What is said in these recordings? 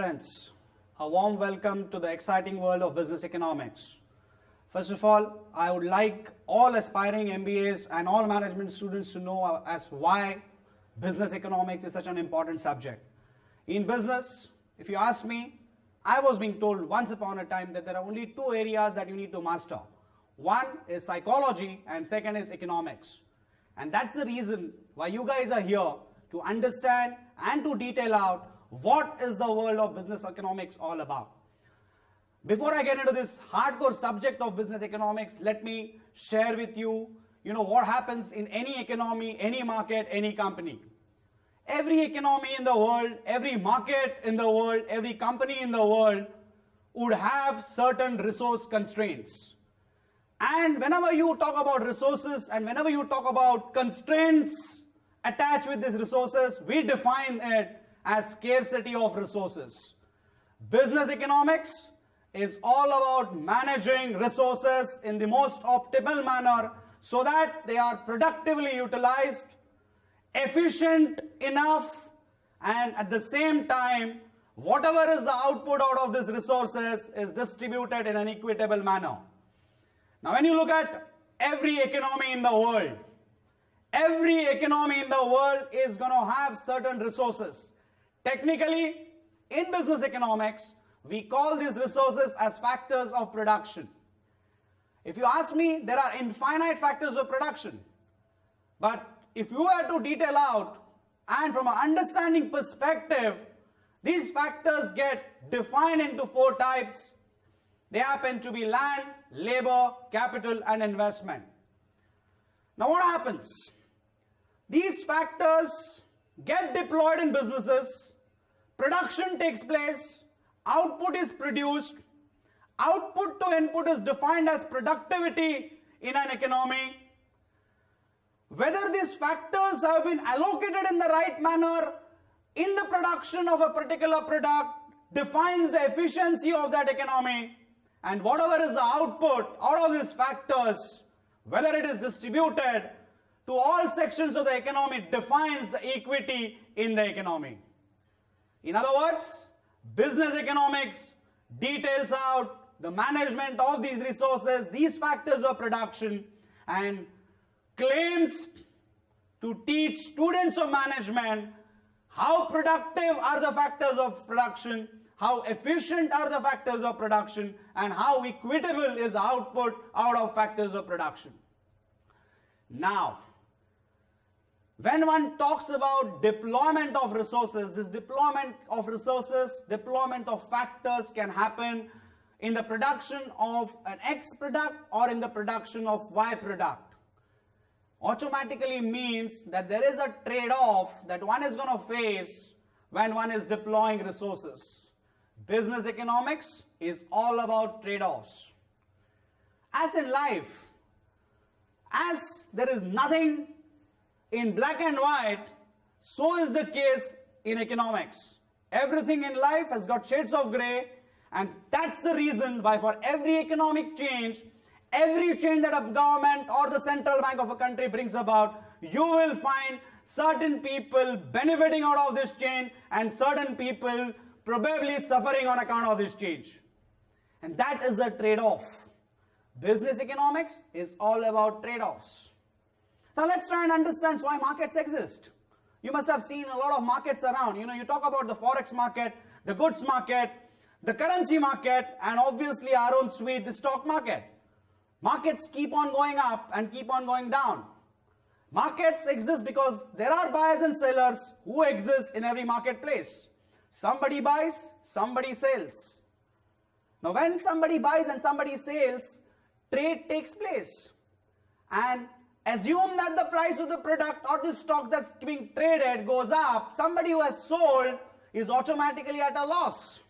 friends, a warm welcome to the exciting world of business economics. First of all, I would like all aspiring MBAs and all management students to know as why business economics is such an important subject. In business, if you ask me, I was being told once upon a time that there are only two areas that you need to master. One is psychology and second is economics. And that's the reason why you guys are here to understand and to detail out what is the world of business economics all about. Before I get into this hardcore subject of business economics, let me share with you, what happens in any economy, any market, any company. Every economy in the world, every market in the world, every company in the world would have certain resource constraints. And whenever you talk about resources and whenever you talk about constraints attached with these resources, we define it as scarcity of resources. Business economics is all about managing resources in the most optimal manner so that they are productively utilized, efficient enough, and at the same time, whatever is the output out of these resources is distributed in an equitable manner. Now, when you look at every economy in the world is going to have certain resources. Technically, in business economics, we call these resources as factors of production. If you ask me, there are infinite factors of production. But if you were to detail out, and from an understanding perspective, these factors get defined into four types. They happen to be land, labor, capital, and investment. Now what happens? These factors get deployed in businesses, production takes place, output is produced, output to input is defined as productivity in an economy. Whether these factors have been allocated in the right manner in the production of a particular product defines the efficiency of that economy, and whatever is the output out of these factors, whether it is distributed to all sections of the economy, defines the equity in the economy. In other words, business economics details out the management of these resources, these factors of production, and claims to teach students of management how productive are the factors of production, how efficient are the factors of production, and how equitable is the output out of factors of production. Now, when one talks about deployment of resources, this deployment of resources, deployment of factors can happen in the production of an X product or in the production of Y product. Automatically means that there is a trade-off that one is going to face when one is deploying resources. Business economics is all about trade-offs. As in life, as there is nothing in black and white, so is the case in economics. Everything in life has got shades of gray, and that's the reason why for every economic change, every change that a government or the central bank of a country brings about, you will find certain people benefiting out of this change and certain people probably suffering on account of this change. And that is a trade-off. Business economics is all about trade-offs. Now let's try and understand why markets exist. You must have seen a lot of markets around. You talk about the forex market, the goods market, the currency market, and obviously our own suite, the stock market. Markets keep on going up and keep on going down. Markets exist because there are buyers and sellers who exist in every marketplace. Somebody buys, somebody sells. Now when somebody buys and somebody sells, trade takes place. And assume that the price of the product or the stock that's being traded goes up, somebody who has sold is automatically at a loss.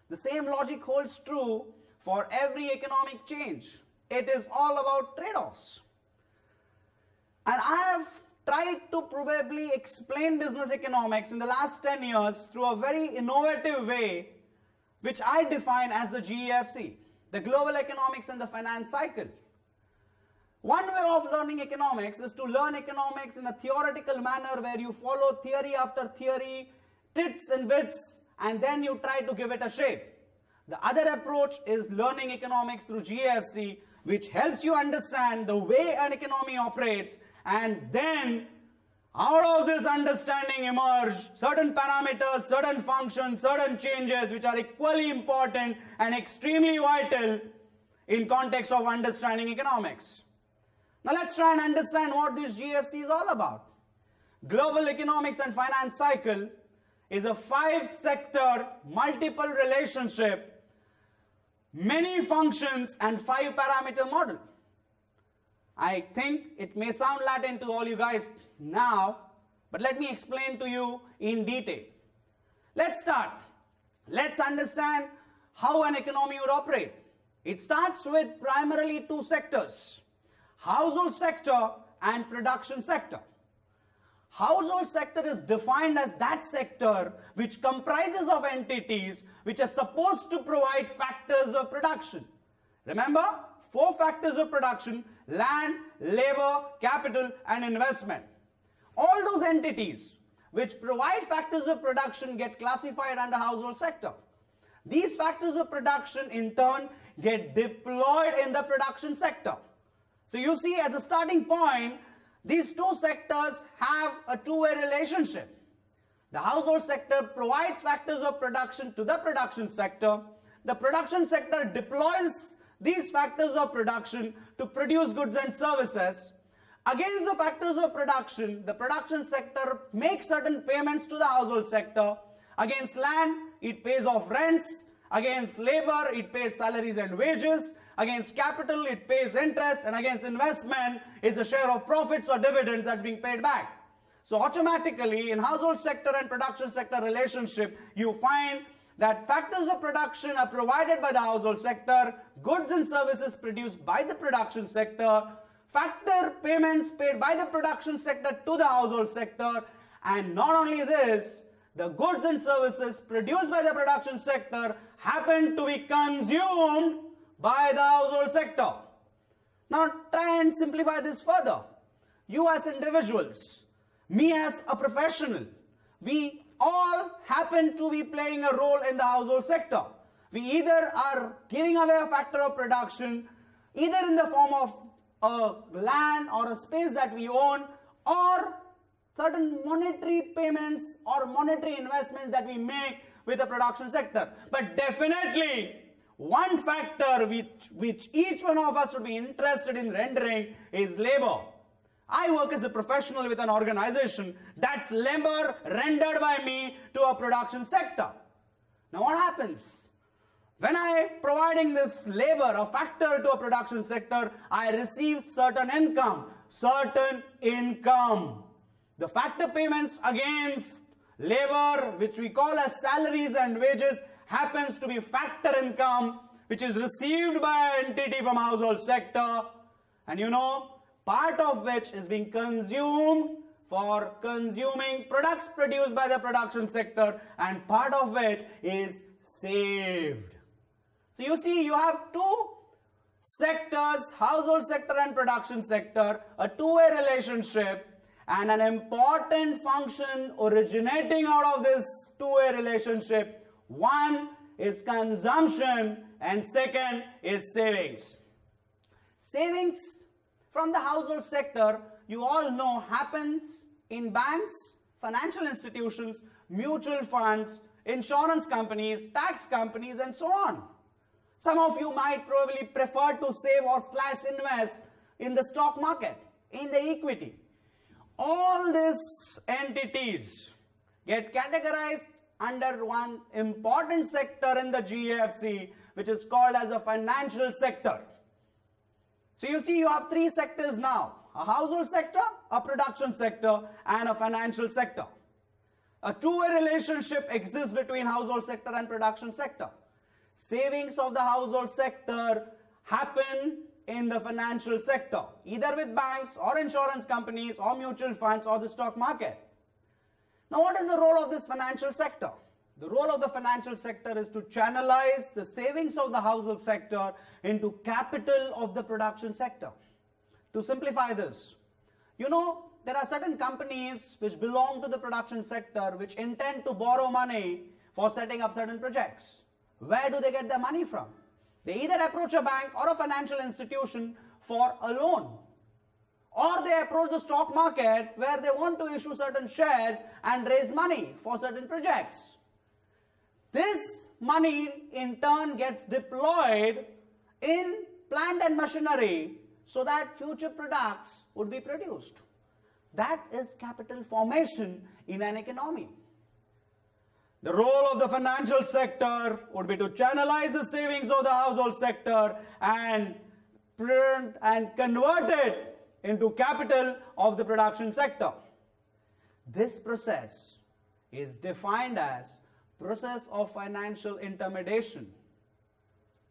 The same logic holds true for every economic change. It is all about trade-offs. And I have tried to probably explain business economics in the last 10 years through a very innovative way, which I define as the GEFC, the Global Economics and the Finance Cycle. One way of learning economics is to learn economics in a theoretical manner where you follow theory after theory, tits and bits, and then you try to give it a shape. The other approach is learning economics through GFC, which helps you understand the way an economy operates, and then out of this understanding emerge certain parameters, certain functions, certain changes which are equally important and extremely vital in context of understanding economics. Now let's try and understand what this GFC is all about. Global economics and finance cycle is a 5-sector multiple relationship, many functions and 5-parameter model. I think it may sound Latin to all you guys now, but let me explain to you in detail. Let's start. Let's understand how an economy would operate. It starts with primarily 2 sectors, household sector and production sector. Household sector is defined as that sector which comprises of entities which are supposed to provide factors of production. Remember, 4 factors of production: land, labor, capital, and investment. All those entities which provide factors of production get classified under household sector. These factors of production in turn get deployed in the production sector. So you see, as a starting point, these 2 sectors have a 2-way relationship. The household sector provides factors of production to the production sector. The production sector deploys these factors of production to produce goods and services. Against the factors of production, the production sector makes certain payments to the household sector. Against land, it pays off rents. Against labor, it pays salaries and wages. Against capital, it pays interest. And against investment, is a share of profits or dividends that's being paid back. So automatically, in household sector and production sector relationship, you find that factors of production are provided by the household sector, goods and services produced by the production sector, factor payments paid by the production sector to the household sector, and not only this, the goods and services produced by the production sector happen to be consumed by the household sector. Now try and simplify this further. You as individuals, me as a professional, we all happen to be playing a role in the household sector. We either are giving away a factor of production, either in the form of a land or a space that we own, or certain monetary payments or monetary investments that we make with the production sector. But definitely, one factor which each one of us would be interested in rendering is labor. I work as a professional with an organization. That's labor rendered by me to a production sector. Now what happens? When I providing this labor, a factor to a production sector, I receive certain income. The factor payments against labor, which we call as salaries and wages, happens to be factor income, which is received by an entity from household sector. And you know, part of which is being consumed for consuming products produced by the production sector, and part of which is saved. So you see, you have 2 sectors, household sector and production sector, a 2-way relationship, and an important function originating out of this 2-way relationship. One is consumption and second is savings. Savings from the household sector, you all know, happens in banks, financial institutions, mutual funds, insurance companies, tax companies, and so on. Some of you might probably prefer to save or /invest in the stock market, in the equity. All these entities get categorized under one important sector in the GFC, which is called as a financial sector. So you see, you have 3 sectors now: a household sector, a production sector, and a financial sector. A 2-way relationship exists between household sector and production sector. Savings of the household sector happen in the financial sector, either with banks or insurance companies or mutual funds or the stock market. Now, what is the role of this financial sector? The role of the financial sector is to channelize the savings of the household sector into capital of the production sector. To simplify this, you know, there are certain companies which belong to the production sector which intend to borrow money for setting up certain projects. Where do they get their money from? They either approach a bank or a financial institution for a loan, or they approach the stock market where they want to issue certain shares and raise money for certain projects. This money in turn gets deployed in plant and machinery so that future products would be produced. That is capital formation in an economy. The role of the financial sector would be to channelize the savings of the household sector and print and convert it into capital of the production sector. This process is defined as process of financial intermediation.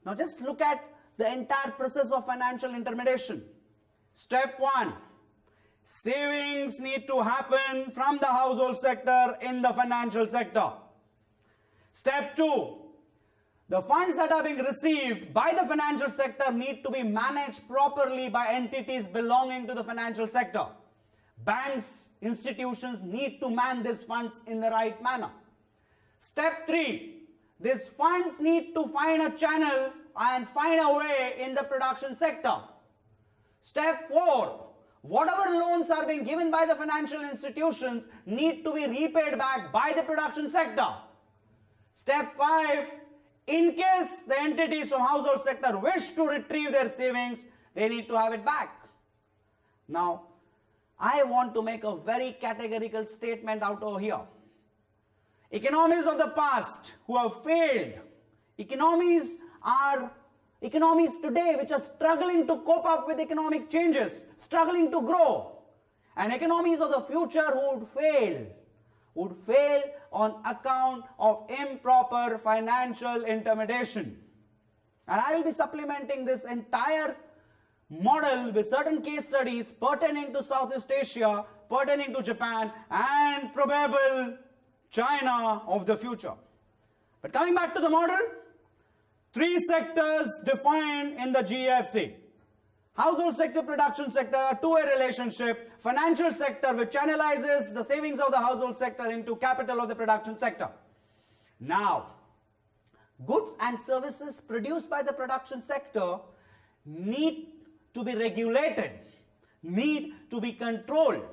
Now just look at the entire process of financial intermediation. Step 1, savings need to happen from the household sector in the financial sector. Step 2, the funds that are being received by the financial sector need to be managed properly by entities belonging to the financial sector. Banks, institutions need to man these funds in the right manner. Step 3, these funds need to find a channel and find a way in the production sector. Step 4, whatever loans are being given by the financial institutions need to be repaid back by the production sector. Step 5, in case the entities from household sector wish to retrieve their savings, they need to have it back. Now, I want to make a very categorical statement out over here. Economies of the past who have failed, economies today which are struggling to cope up with economic changes, struggling to grow, and economies of the future who would fail on account of improper financial intermediation. And I will be supplementing this entire model with certain case studies pertaining to Southeast Asia, pertaining to Japan, and probable China of the future. But coming back to the model, 3 sectors defined in the GEFC. Household sector, production sector, a two-way relationship. Financial sector, which channelizes the savings of the household sector into capital of the production sector. Now, goods and services produced by the production sector need to be regulated, need to be controlled.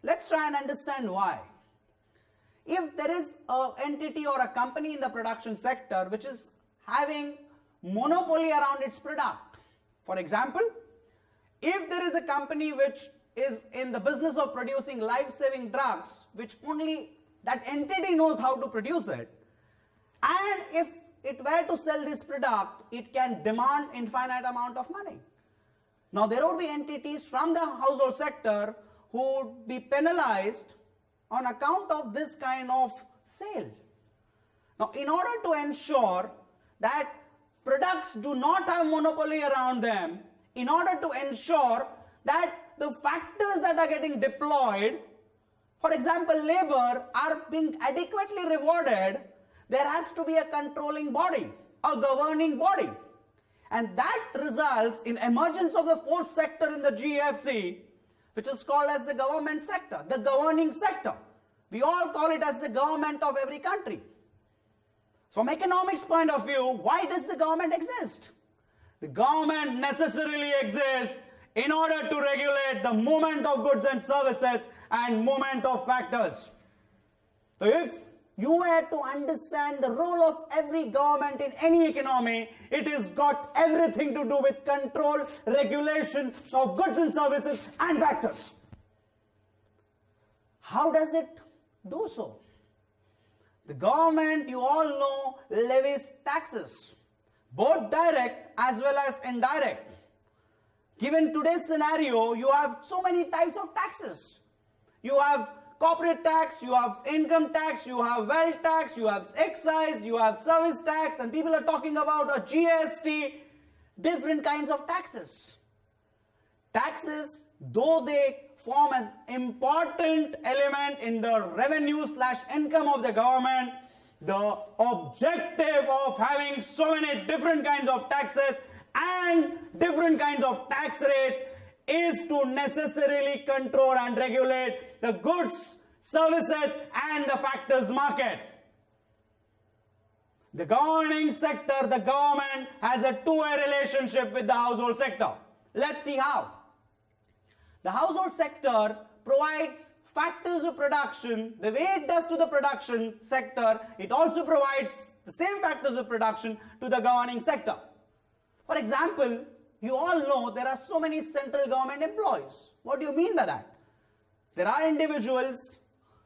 Let's try and understand why. If there is an entity or a company in the production sector which is having monopoly around its product, for example, if there is a company which is in the business of producing life-saving drugs, which only that entity knows how to produce it, and if it were to sell this product, it can demand infinite amount of money. Now there would be entities from the household sector who would be penalized on account of this kind of sale. Now in order to ensure that products do not have monopoly around them, in order to ensure that the factors that are getting deployed, for example labor, are being adequately rewarded, there has to be a controlling body, a governing body. And that results in emergence of the 4th sector in the GEFC, which is called as the government sector, the governing sector. We all call it as the government of every country. From economics point of view, why does the government exist? The government necessarily exists in order to regulate the movement of goods and services and movement of factors. So if you were to understand the role of every government in any economy, it has got everything to do with control, regulation of goods and services and factors. How does it do so? The government, you all know, levies taxes, both direct as well as indirect. Given today's scenario, you have so many types of taxes. You have corporate tax, you have income tax, you have wealth tax, you have excise, you have service tax, and people are talking about a GST, different kinds of taxes. Taxes, though they form as important element in the revenue/income of the government, the objective of having so many different kinds of taxes and different kinds of tax rates is to necessarily control and regulate the goods, services and the factors market. The governing sector, the government, has a two-way relationship with the household sector. Let's see how. The household sector provides factors of production. The way it does to the production sector, it also provides the same factors of production to the governing sector. For example, you all know there are so many central government employees. What do you mean by that? There are individuals,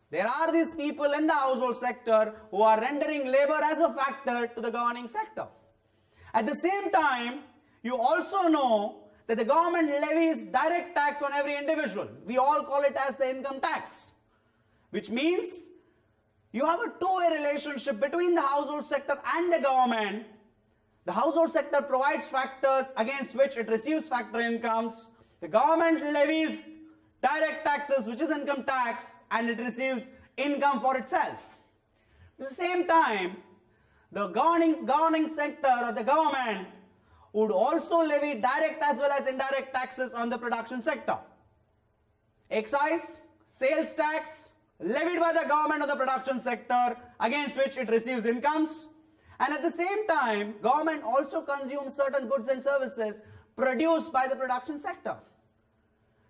there are these people in the household sector who are rendering labor as a factor to the governing sector. At the same time, you also know that the government levies direct tax on every individual. We all call it as the income tax, which means you have a two-way relationship between the household sector and the government. The household sector provides factors against which it receives factor incomes. The government levies direct taxes, which is income tax, and it receives income for itself. At the same time, the governing sector or the government would also levy direct as well as indirect taxes on the production sector. Excise, sales tax, levied by the government of the production sector, against which it receives incomes. And at the same time, government also consumes certain goods and services produced by the production sector.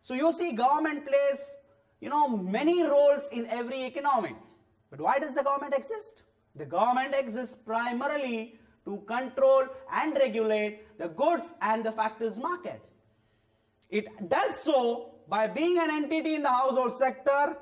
So you see, government plays, many roles in every economy. But why does the government exist? The government exists primarily to control and regulate the goods and the factors market. It does so by being an entity in the household sector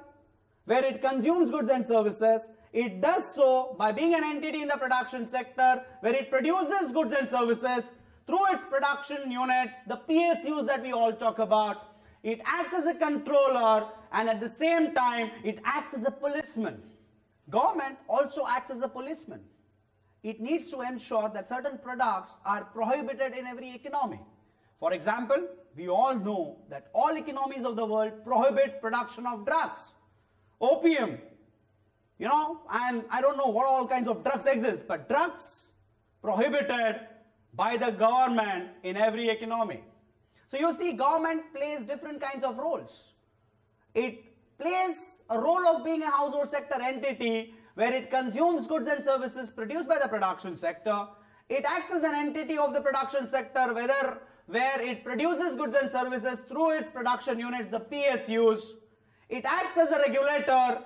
where it consumes goods and services. It does so by being an entity in the production sector where it produces goods and services through its production units, the PSUs that we all talk about. It acts as a controller, and at the same time, it acts as a policeman. Government also acts as a policeman. It needs to ensure that certain products are prohibited in every economy. For example, we all know that all economies of the world prohibit production of drugs. Opium, and I don't know what all kinds of drugs exist, but drugs prohibited by the government in every economy. So you see, government plays different kinds of roles. It plays a role of being a household sector entity where it consumes goods and services produced by the production sector. It acts as an entity of the production sector where it produces goods and services through its production units, the PSUs. It acts as a regulator,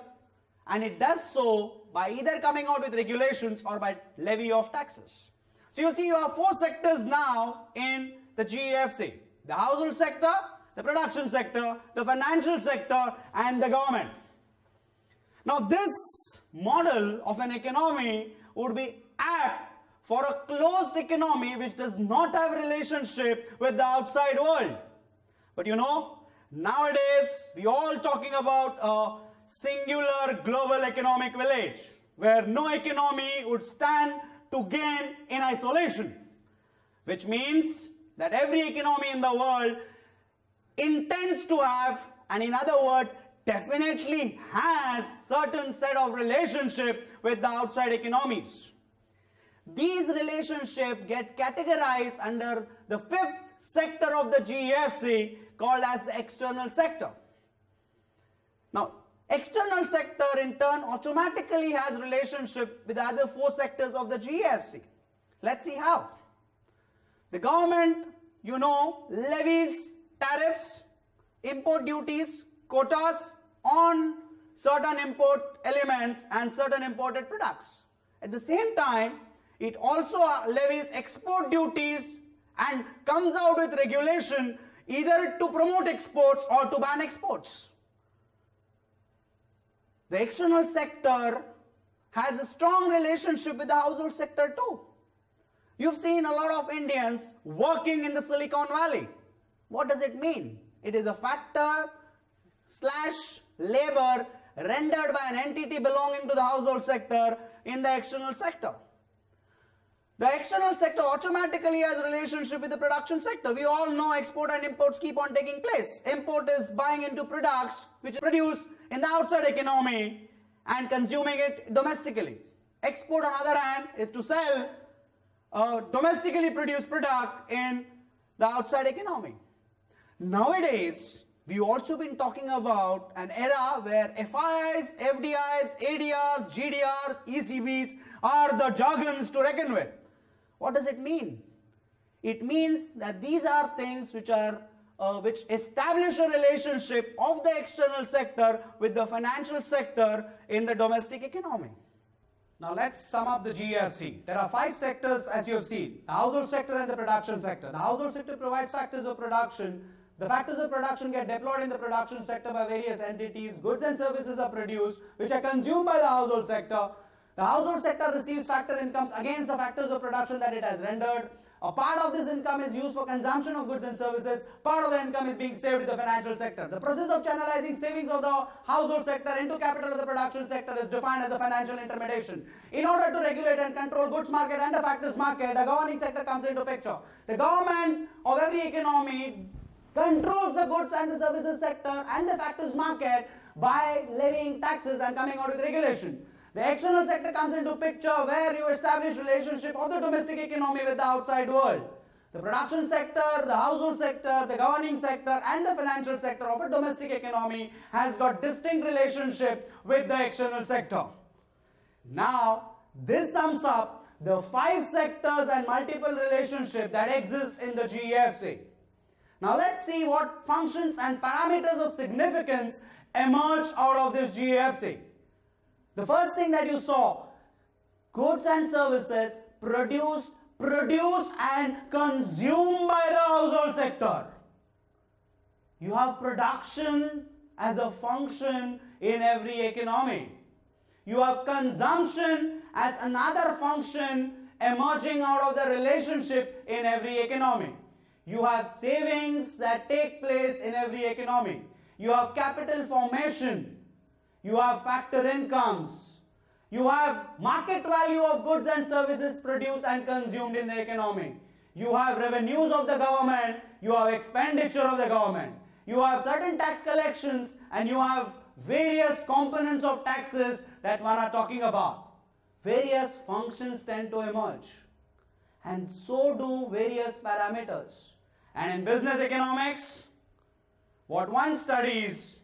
and it does so by either coming out with regulations or by levy of taxes. So you see, you have four sectors now in the GEFC. The household sector, the production sector, the financial sector, and the government. Now this model of an economy would be apt for a closed economy which does not have a relationship with the outside world. But nowadays we all talking about a singular global economic village where no economy would stand to gain in isolation, which means that every economy in the world intends to have, and in other words, definitely has certain set of relationship with the outside economies. These relationships get categorized under the fifth sector of the GEFC called as the external sector. Now, external sector in turn automatically has relationship with the other four sectors of the GEFC. Let's see how. The government, levies tariffs, import duties, quotas on certain import elements and certain imported products. At the same time, it also levies export duties and comes out with regulation either to promote exports or to ban exports. The external sector has a strong relationship with the household sector too. You've seen a lot of Indians working in the Silicon Valley. What does it mean? It is a factor / labor rendered by an entity belonging to the household sector in the external sector. The external sector automatically has a relationship with the production sector. We all know export and imports keep on taking place. Import is buying into products which are produced in the outside economy and consuming it domestically. Export, on the other hand, is to sell a domestically produced product in the outside economy. Nowadays, we've also been talking about an era where FIIs, FDIs, ADRs, GDRs, ECBs are the jargons to reckon with. What does it mean? It means that these are things which establish a relationship of the external sector with the financial sector in the domestic economy. Now let's sum up the GEFC. There are 5 sectors as you have seen: the household sector and the production sector. The household sector provides factors of production. The factors of production get deployed in the production sector by various entities. Goods and services are produced which are consumed by the household sector. The household sector receives factor incomes against the factors of production that it has rendered. A part of this income is used for consumption of goods and services. Part of the income is being saved in the financial sector. The process of channelizing savings of the household sector into capital of the production sector is defined as the financial intermediation. In order to regulate and control goods market and the factors market, the governing sector comes into picture. The government of every economy controls the goods and the services sector and the factors market by levying taxes and coming out with regulation. The external sector comes into picture where you establish relationship of the domestic economy with the outside world. The production sector, the household sector, the governing sector and the financial sector of a domestic economy has got distinct relationship with the external sector. Now, this sums up the 5 sectors and multiple relationship that exist in the GEFC. Now let's see what functions and parameters of significance emerge out of this GEFC. The first thing that you saw, goods and services produced and consumed by the household sector. You have production as a function in every economy. You have consumption as another function emerging out of the relationship in every economy. You have savings that take place in every economy. You have capital formation. You have factor incomes. You have market value of goods and services produced and consumed in the economy. You have revenues of the government. You have expenditure of the government. You have certain tax collections and you have various components of taxes that one are talking about. Various functions tend to emerge. And so do various parameters. And in business economics, what one studies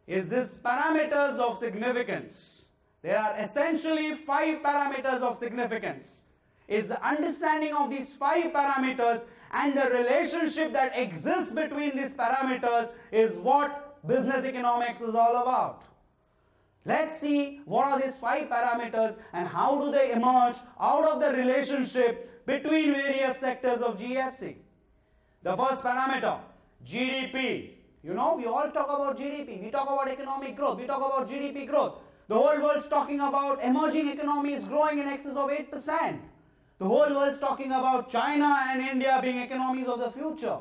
is this parameters of significance. There are essentially 5 parameters of significance. It's the understanding of these 5 parameters and the relationship that exists between these parameters is what business economics is all about. Let's see what are these 5 parameters and how do they emerge out of the relationship between various sectors of GEFC. The first parameter, GDP. You know, we all talk about GDP. We talk about economic growth. We talk about GDP growth. The whole world's talking about emerging economies growing in excess of 8%. The whole world's talking about China and India being economies of the future.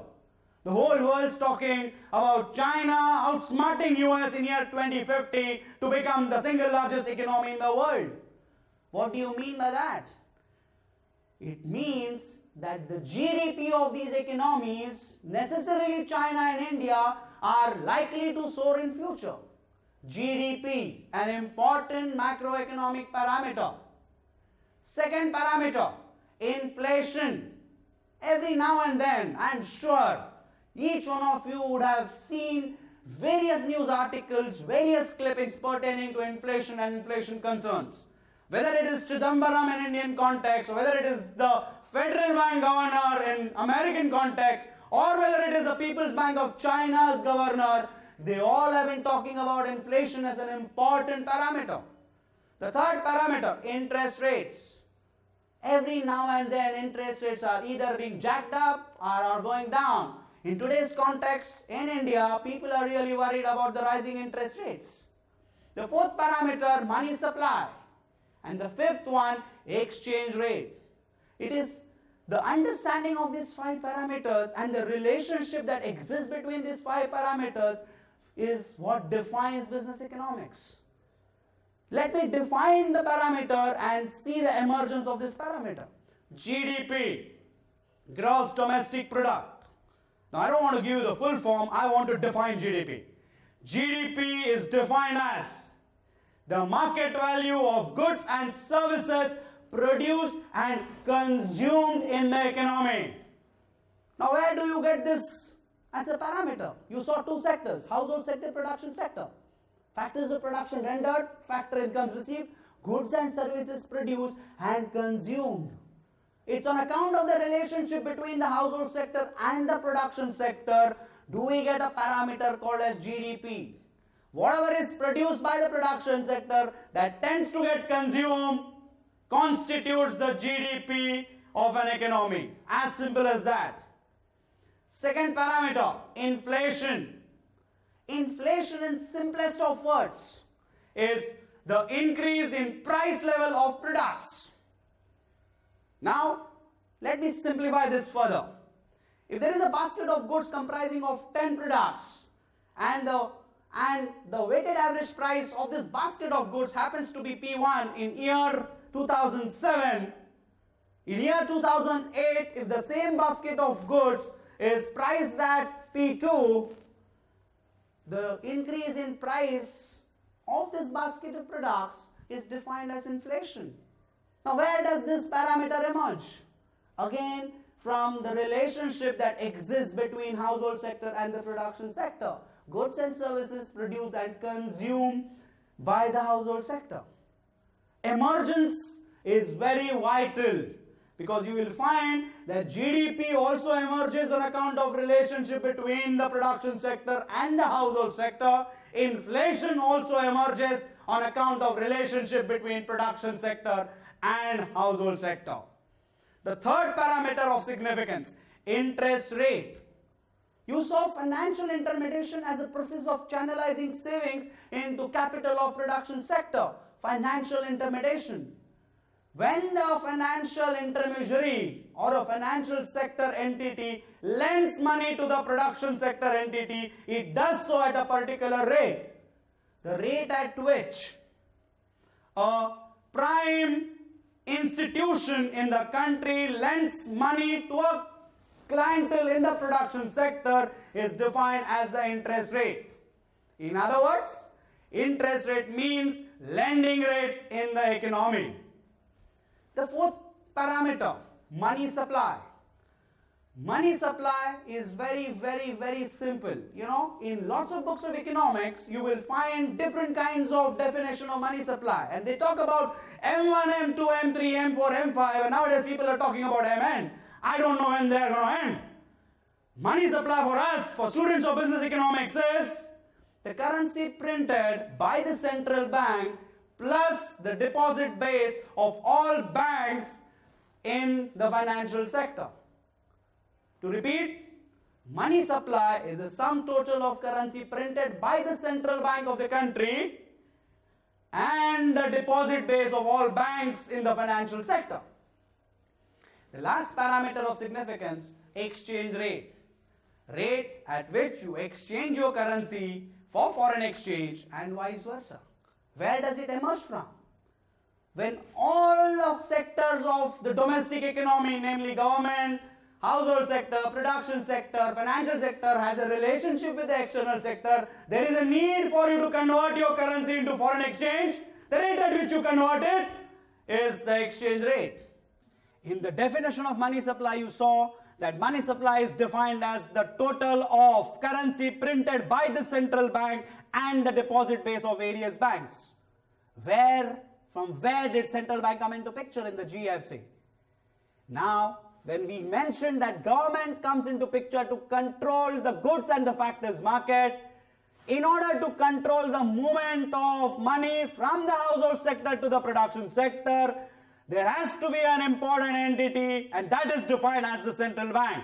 The whole world's talking about China outsmarting US in year 2050 to become the single largest economy in the world. What do you mean by that? It means that the GDP of these economies, necessarily China and India, are likely to soar in future. GDP, an important macroeconomic parameter. Second parameter, inflation. Every now and then, I'm sure, each one of you would have seen various news articles, various clippings pertaining to inflation and inflation concerns. Whether it is Chidambaram in Indian context, or whether it is the Federal Bank governor in American context, or whether it is the People's Bank of China's governor, they all have been talking about inflation as an important parameter. The third parameter, interest rates. Every now and then interest rates are either being jacked up or are going down. In today's context, in India, people are really worried about the rising interest rates. The fourth parameter, money supply. And the fifth one, exchange rate. It is the understanding of these 5 parameters and the relationship that exists between these 5 parameters is what defines business economics. Let me define the parameter and see the emergence of this parameter. GDP, gross domestic product. Now I don't want to give you the full form, I want to define GDP. GDP is defined as the market value of goods and services produced and consumed in the economy. Now where do you get this as a parameter. You saw two sectors, household sector, production sector. Factors of production rendered, factor incomes received, goods and services produced and consumed. It's on account of the relationship between the household sector and the production sector do we get a parameter called as GDP. Whatever is produced by the production sector that tends to get consumed constitutes the GDP of an economy. As simple as that. Second parameter, inflation. Inflation in simplest of words is the increase in price level of products. Now, let me simplify this further. If there is a basket of goods comprising of 10 products and the weighted average price of this basket of goods happens to be P1 in year 2007, in year 2008, if the same basket of goods is priced at P2, the increase in price of this basket of products is defined as inflation. Now, where does this parameter emerge? Again, from the relationship that exists between household sector and the production sector. Goods and services produced and consumed by the household sector. Emergence is very vital because you will find that GDP also emerges on account of relationship between the production sector and the household sector. Inflation also emerges on account of relationship between production sector and household sector. The third parameter of significance, interest rate. You saw financial intermediation as a process of channelizing savings into capital of production sector. Financial intermediation. When the financial intermediary or a financial sector entity lends money to the production sector entity, it does so at a particular rate. The rate at which a prime institution in the country lends money to a clientele in the production sector is defined as the interest rate. In other words, interest rate means lending rates in the economy. The fourth parameter, money supply. Money supply is very simple. You know, in lots of books of economics, you will find different kinds of definition of money supply. And they talk about M1, M2, M3, M4, M5, and nowadays people are talking about Mn. I don't know when they are going to end. Money supply for us, for students of business economics, is the currency printed by the central bank plus the deposit base of all banks in the financial sector. To repeat, money supply is the sum total of currency printed by the central bank of the country and the deposit base of all banks in the financial sector. The last parameter of significance, exchange rate. Rate at which you exchange your currency for foreign exchange and vice versa. Where does it emerge from? When all of sectors of the domestic economy, namely government, household sector, production sector, financial sector has a relationship with the external sector, there is a need for you to convert your currency into foreign exchange. The rate at which you convert it is the exchange rate. In the definition of money supply, you saw that money supply is defined as the total of currency printed by the central bank and the deposit base of various banks. From where did central bank come into picture in the GFC? Now, when we mentioned that government comes into picture to control the goods and the factors market, in order to control the movement of money from the household sector to the production sector, there has to be an important entity, and that is defined as the central bank.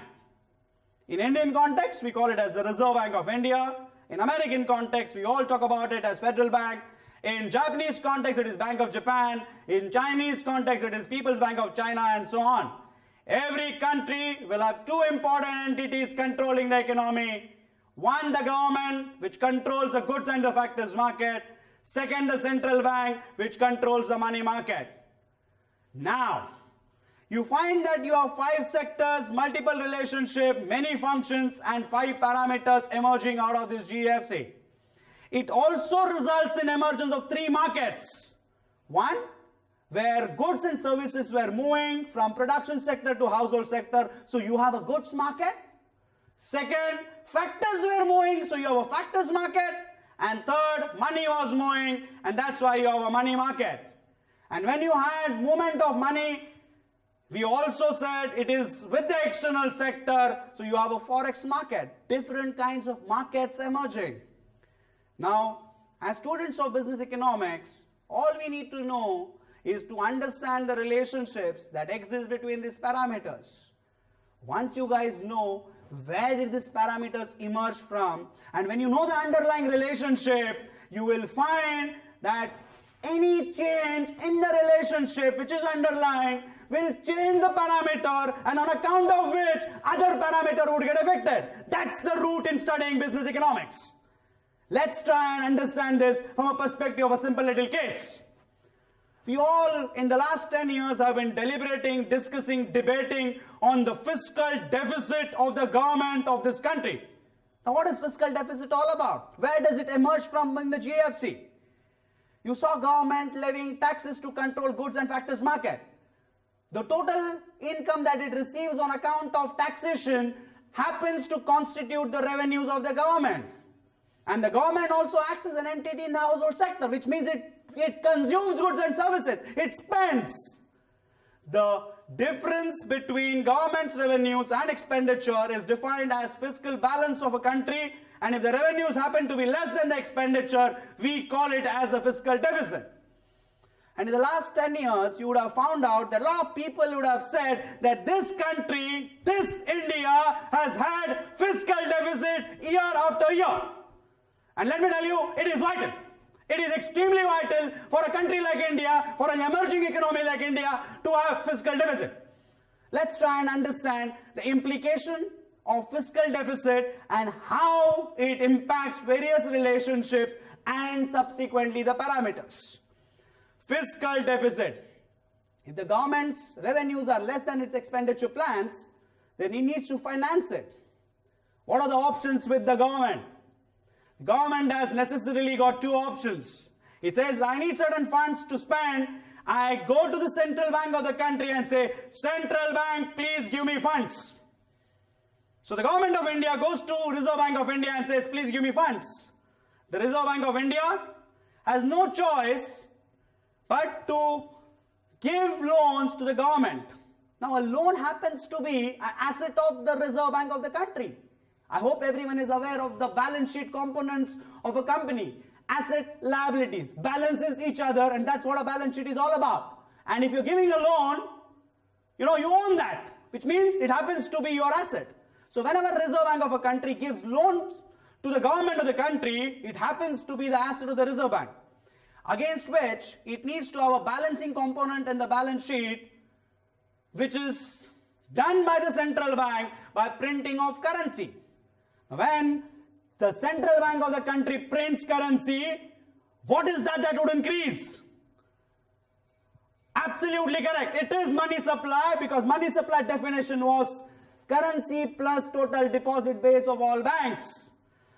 In Indian context, we call it as the Reserve Bank of India. In American context, we all talk about it as Federal Bank. In Japanese context, it is Bank of Japan. In Chinese context, it is People's Bank of China, and so on. Every country will have two important entities controlling the economy. One, the government, which controls the goods and the factors market. Second, the central bank, which controls the money market. Now, you find that you have 5 sectors, multiple relationship, many functions, and 5 parameters emerging out of this GFC. It also results in emergence of 3 markets. One, where goods and services were moving from production sector to household sector, so you have a goods market. Second, factors were moving, so you have a factors market. And third, money was moving, and that's why you have a money market. And when you had movement of money, we also said it is with the external sector, so you have a forex market, different kinds of markets emerging. Now, as students of business economics, all we need to know is to understand the relationships that exist between these parameters. Once you guys know where did these parameters emerge from, and when you know the underlying relationship, you will find that any change in the relationship which is underlying will change the parameter, and on account of which other parameter would get affected. That's the root in studying business economics. Let's try and understand this from a perspective of a simple little case. We all, in the last 10 years, have been deliberating, discussing, debating on the fiscal deficit of the government of this country. Now, what is fiscal deficit all about? Where does it emerge from in the GFC? You saw government levying taxes to control goods and factors market. The total income that it receives on account of taxation happens to constitute the revenues of the government. And the government also acts as an entity in the household sector, which means it consumes goods and services. It spends. The difference between government's revenues and expenditure is defined as fiscal balance of a country, and if the revenues happen to be less than the expenditure, we call it as a fiscal deficit. And in the last 10 years, you would have found out that a lot of people would have said that this country, this India, has had fiscal deficit year after year. And let me tell you, it is vital. It is extremely vital for a country like India, for an emerging economy like India, to have fiscal deficit. Let's try and understand the implication of fiscal deficit and how it impacts various relationships and subsequently the parameters. Fiscal deficit. If the government's revenues are less than its expenditure plans, then it needs to finance it. What are the options with the government? The government has necessarily got two options. It says, I need certain funds to spend. I go to the central bank of the country and say, Central Bank, please give me funds. So the government of India goes to Reserve Bank of India and says, please give me funds. The Reserve Bank of India has no choice but to give loans to the government. Now, a loan happens to be an asset of the Reserve Bank of the country. I hope everyone is aware of the balance sheet components of a company. Asset, liabilities, balances each other, and that's what a balance sheet is all about. And if you're giving a loan, you own that, which means it happens to be your asset. So whenever Reserve Bank of a country gives loans to the government of the country, it happens to be the asset of the Reserve Bank, against which it needs to have a balancing component in the balance sheet, which is done by the central bank by printing of currency. When the central bank of the country prints currency, what is that would increase? Absolutely correct. It is money supply, because money supply definition was currency plus total deposit base of all banks.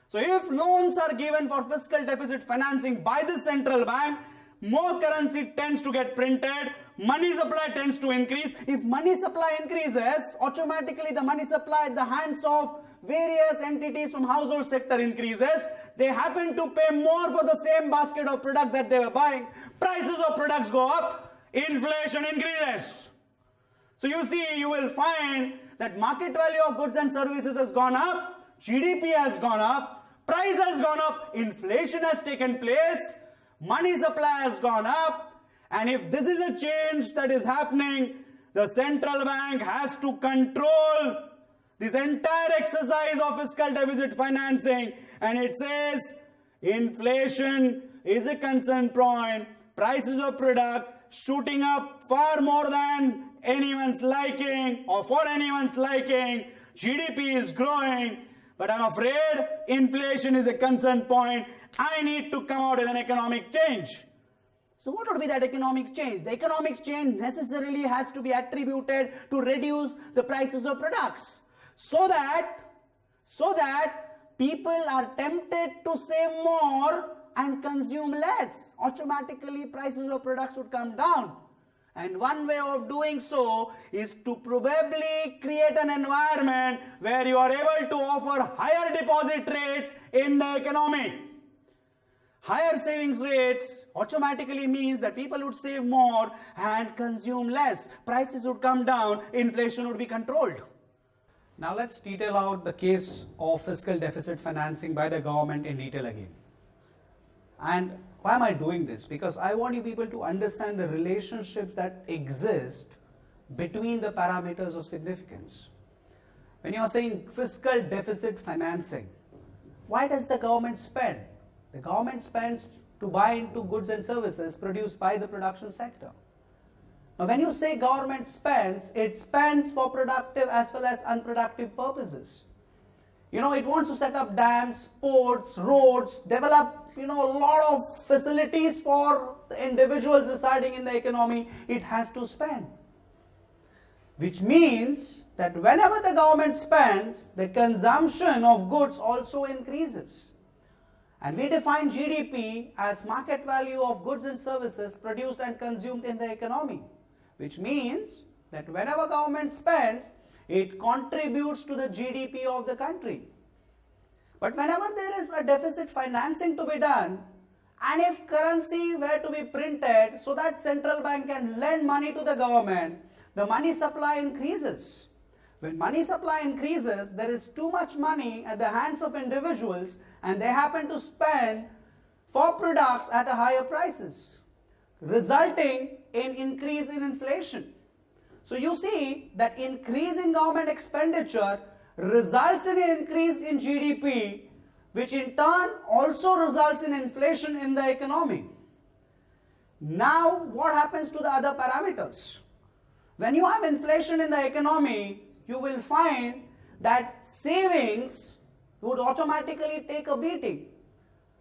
So if loans are given for fiscal deficit financing by the central bank, more currency tends to get printed, money supply tends to increase. If money supply increases, automatically the money supply at the hands of various entities from household sector increases. They happen to pay more for the same basket of products that they were buying. Prices of products go up, inflation increases. So you see, you will find that market value of goods and services has gone up, GDP has gone up, price has gone up, inflation has taken place, money supply has gone up, and if this is a change that is happening, the central bank has to control this entire exercise of fiscal deficit financing, and it says inflation is a concern point, prices of products shooting up far more than anyone's liking or for anyone's liking, GDP is growing, but I'm afraid inflation is a concern point. I need to come out with an economic change. So what would be that economic change? The economic change necessarily has to be attributed to reduce the prices of products, so that people are tempted to save more and consume less. Automatically prices of products would come down. And one way of doing so is to probably create an environment where you are able to offer higher deposit rates in the economy. Higher savings rates automatically means that people would save more and consume less. Prices would come down, inflation would be controlled. Now let's detail out the case of fiscal deficit financing by the government in detail again. And why am I doing this? Because I want you people to understand the relationships that exist between the parameters of significance. When you are saying fiscal deficit financing, why does the government spend? The government spends to buy into goods and services produced by the production sector. Now, when you say government spends, it spends for productive as well as unproductive purposes. You know, it wants to set up dams, ports, roads, develop, a lot of facilities for the individuals residing in the economy. It has to spend. Which means that whenever the government spends, the consumption of goods also increases. And we define GDP as market value of goods and services produced and consumed in the economy. Which means that whenever government spends, it contributes to the GDP of the country. But whenever there is a deficit financing to be done, and if currency were to be printed so that central bank can lend money to the government, the money supply increases. When money supply increases, there is too much money at the hands of individuals and they happen to spend for products at a higher prices, resulting in increase in inflation. So you see that increase in government expenditure results in an increase in GDP, which in turn also results in inflation in the economy. Now what happens to the other parameters? When you have inflation in the economy, you will find that savings would automatically take a beating.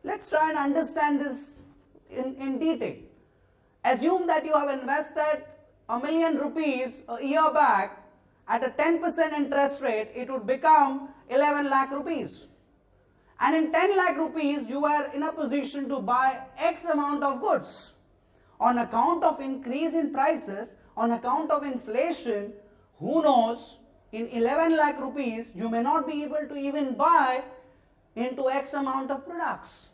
Let's try and understand this in detail. Assume that you have invested ₹1,000,000 a year back at a 10% interest rate, it would become 11 lakh rupees. And in 10 lakh rupees, you are in a position to buy X amount of goods. On account of increase in prices, on account of inflation, who knows, in 11 lakh rupees, you may not be able to even buy into X amount of products.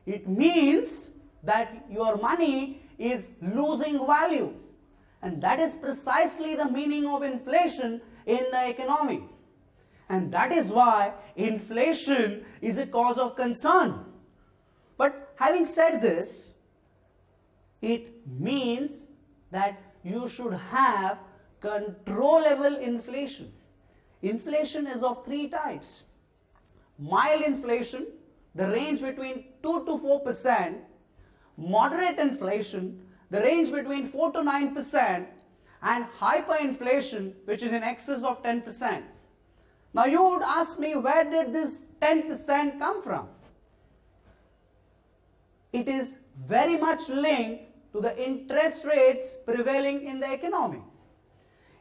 It means that your money is losing value. And that is precisely the meaning of inflation in the economy. And that is why inflation is a cause of concern. But having said this, it means that you should have controllable inflation. Inflation is of three types. Mild inflation, the range between 2 to 4%. Moderate inflation, the range between 4 to 9%, and hyperinflation, which is in excess of 10%. Now you would ask me, where did this 10% come from? It is very much linked to the interest rates prevailing in the economy.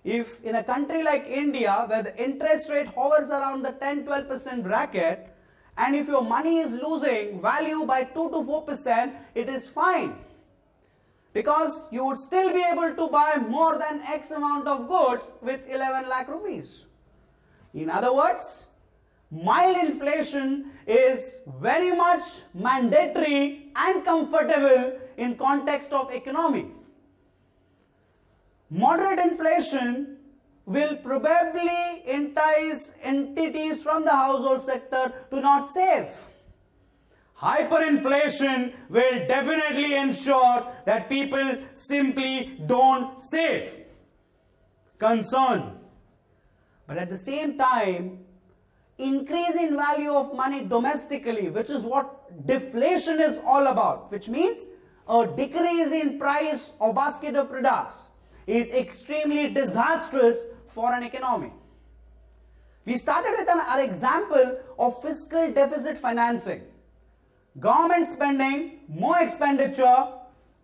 If in a country like India, where the interest rate hovers around the 10-12% bracket, and if your money is losing value by 2 to 4%, it is fine. Because you would still be able to buy more than X amount of goods with 11 lakh rupees. In other words, mild inflation is very much mandatory and comfortable in context of economy. Moderate inflation will probably entice entities from the household sector to not save. Hyperinflation will definitely ensure that people simply don't save. Concern. But at the same time, increase in value of money domestically, which is what deflation is all about, which means a decrease in price of basket of products, is extremely disastrous for an economy. We started with an example of fiscal deficit financing. Government spending, more expenditure,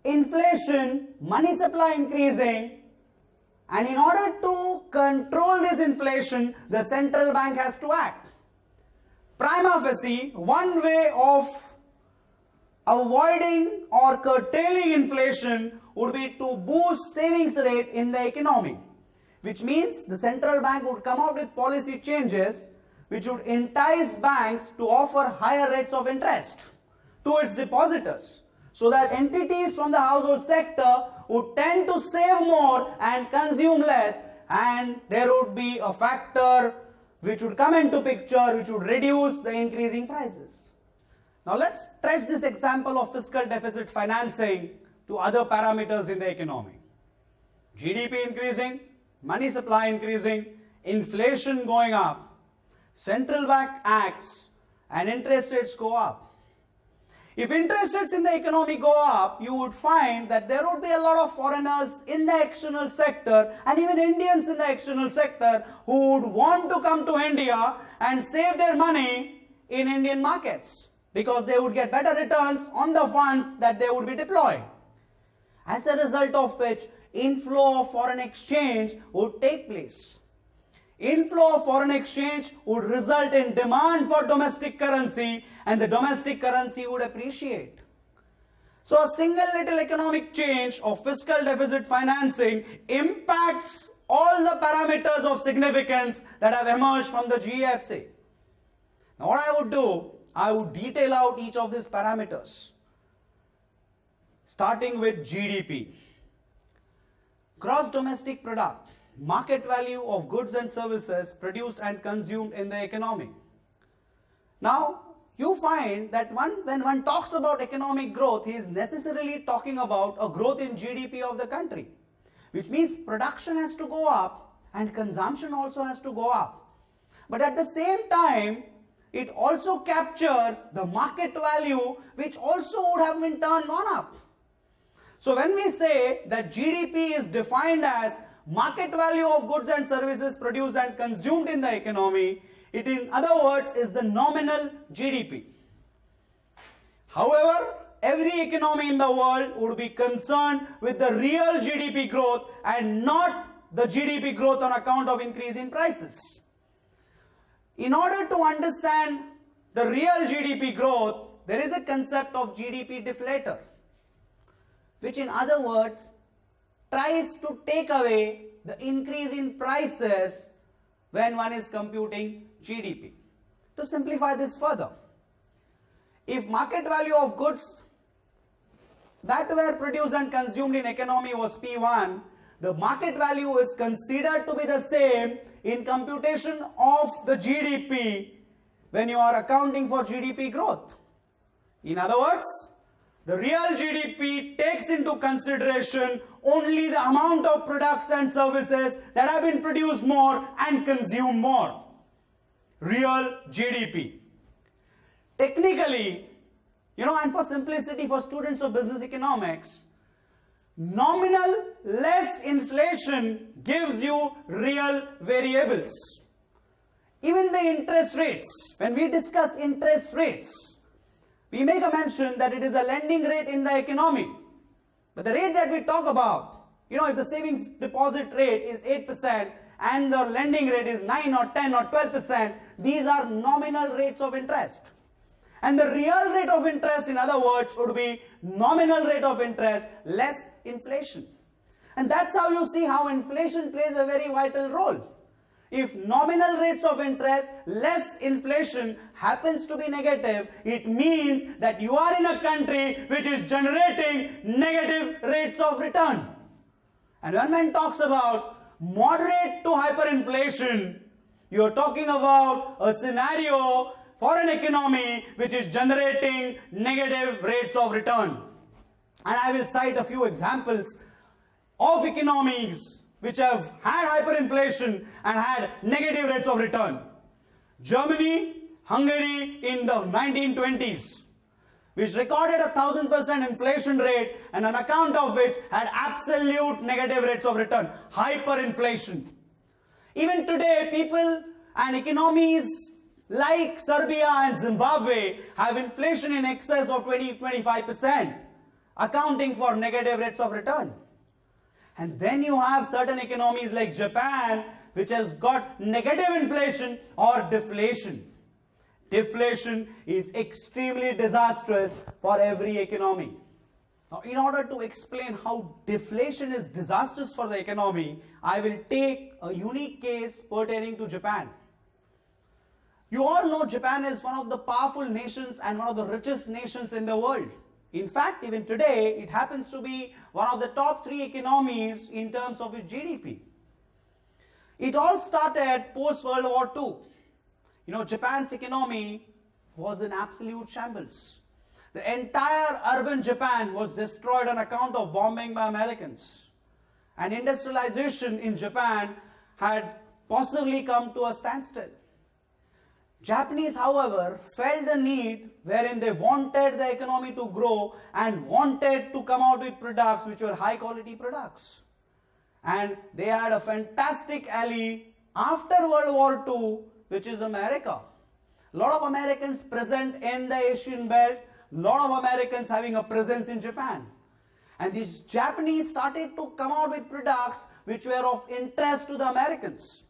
inflation, money supply increasing, and in order to control this inflation, the central bank has to act. Prima facie, one way of avoiding or curtailing inflation would be to boost savings rate in the economy, which means the central bank would come out with policy changes which would entice banks to offer higher rates of interest to its depositors, so that entities from the household sector would tend to save more and consume less, and there would be a factor which would come into picture which would reduce the increasing prices. Now let's stretch this example of fiscal deficit financing to other parameters in the economy. GDP increasing, money supply increasing, inflation going up, central bank acts, and interest rates go up. If interest rates in the economy go up, you would find that there would be a lot of foreigners in the external sector and even Indians in the external sector who would want to come to India and save their money in Indian markets because they would get better returns on the funds that they would be deploying. As a result of which, inflow of foreign exchange would take place. Inflow of foreign exchange would result in demand for domestic currency, and the domestic currency would appreciate. So a single little economic change of fiscal deficit financing impacts all the parameters of significance that have emerged from the GEFC. Now what I would do, I would detail out each of these parameters, starting with GDP. Gross domestic product, market value of goods and services produced and consumed in the economy. Now, you find that when one talks about economic growth, he is necessarily talking about a growth in GDP of the country, which means production has to go up and consumption also has to go up. But at the same time, it also captures the market value, which also would have in turn gone up. So when we say that GDP is defined as market value of goods and services produced and consumed in the economy, it in other words is the nominal GDP. However, every economy in the world would be concerned with the real GDP growth and not the GDP growth on account of increase in prices. In order to understand the real GDP growth, there is a concept of GDP deflator, which in other words tries to take away the increase in prices when one is computing GDP. To simplify this further, if market value of goods that were produced and consumed in economy was P1, the market value is considered to be the same in computation of the GDP when you are accounting for GDP growth. In other words, the real GDP takes into consideration only the amount of products and services that have been produced more and consumed more. Real GDP. Technically, and for simplicity for students of business economics, nominal less inflation gives you real variables. Even the interest rates, when we discuss interest rates, we make a mention that it is a lending rate in the economy. But the rate that we talk about, if the savings deposit rate is 8% and the lending rate is 9 or 10 or 12%, these are nominal rates of interest. And the real rate of interest, in other words, would be nominal rate of interest less inflation. And that's how you see how inflation plays a very vital role. If nominal rates of interest less inflation happens to be negative, it means that you are in a country which is generating negative rates of return. And when one talks about moderate to hyperinflation, you are talking about a scenario for an economy which is generating negative rates of return. And I will cite a few examples of economies which have had hyperinflation and had negative rates of return. Germany, Hungary in the 1920s, which recorded 1,000% inflation rate and on account of which had absolute negative rates of return, hyperinflation. Even today, people and economies like Serbia and Zimbabwe have inflation in excess of 20-25%, accounting for negative rates of return. And then you have certain economies like Japan, which has got negative inflation or deflation. Deflation is extremely disastrous for every economy. Now, in order to explain how deflation is disastrous for the economy, I will take a unique case pertaining to Japan. You all know Japan is one of the powerful nations and one of the richest nations in the world. In fact, even today, it happens to be one of the top 3 economies in terms of its GDP. It all started post-World War II. You know, Japan's economy was in absolute shambles. The entire urban Japan was destroyed on account of bombing by Americans. And industrialization in Japan had possibly come to a standstill. Japanese, however, felt the need wherein they wanted the economy to grow and wanted to come out with products which were high quality products. And they had a fantastic ally after World War II, which is America. A lot of Americans present in the Asian belt, a lot of Americans having a presence in Japan. And these Japanese started to come out with products which were of interest to the Americans.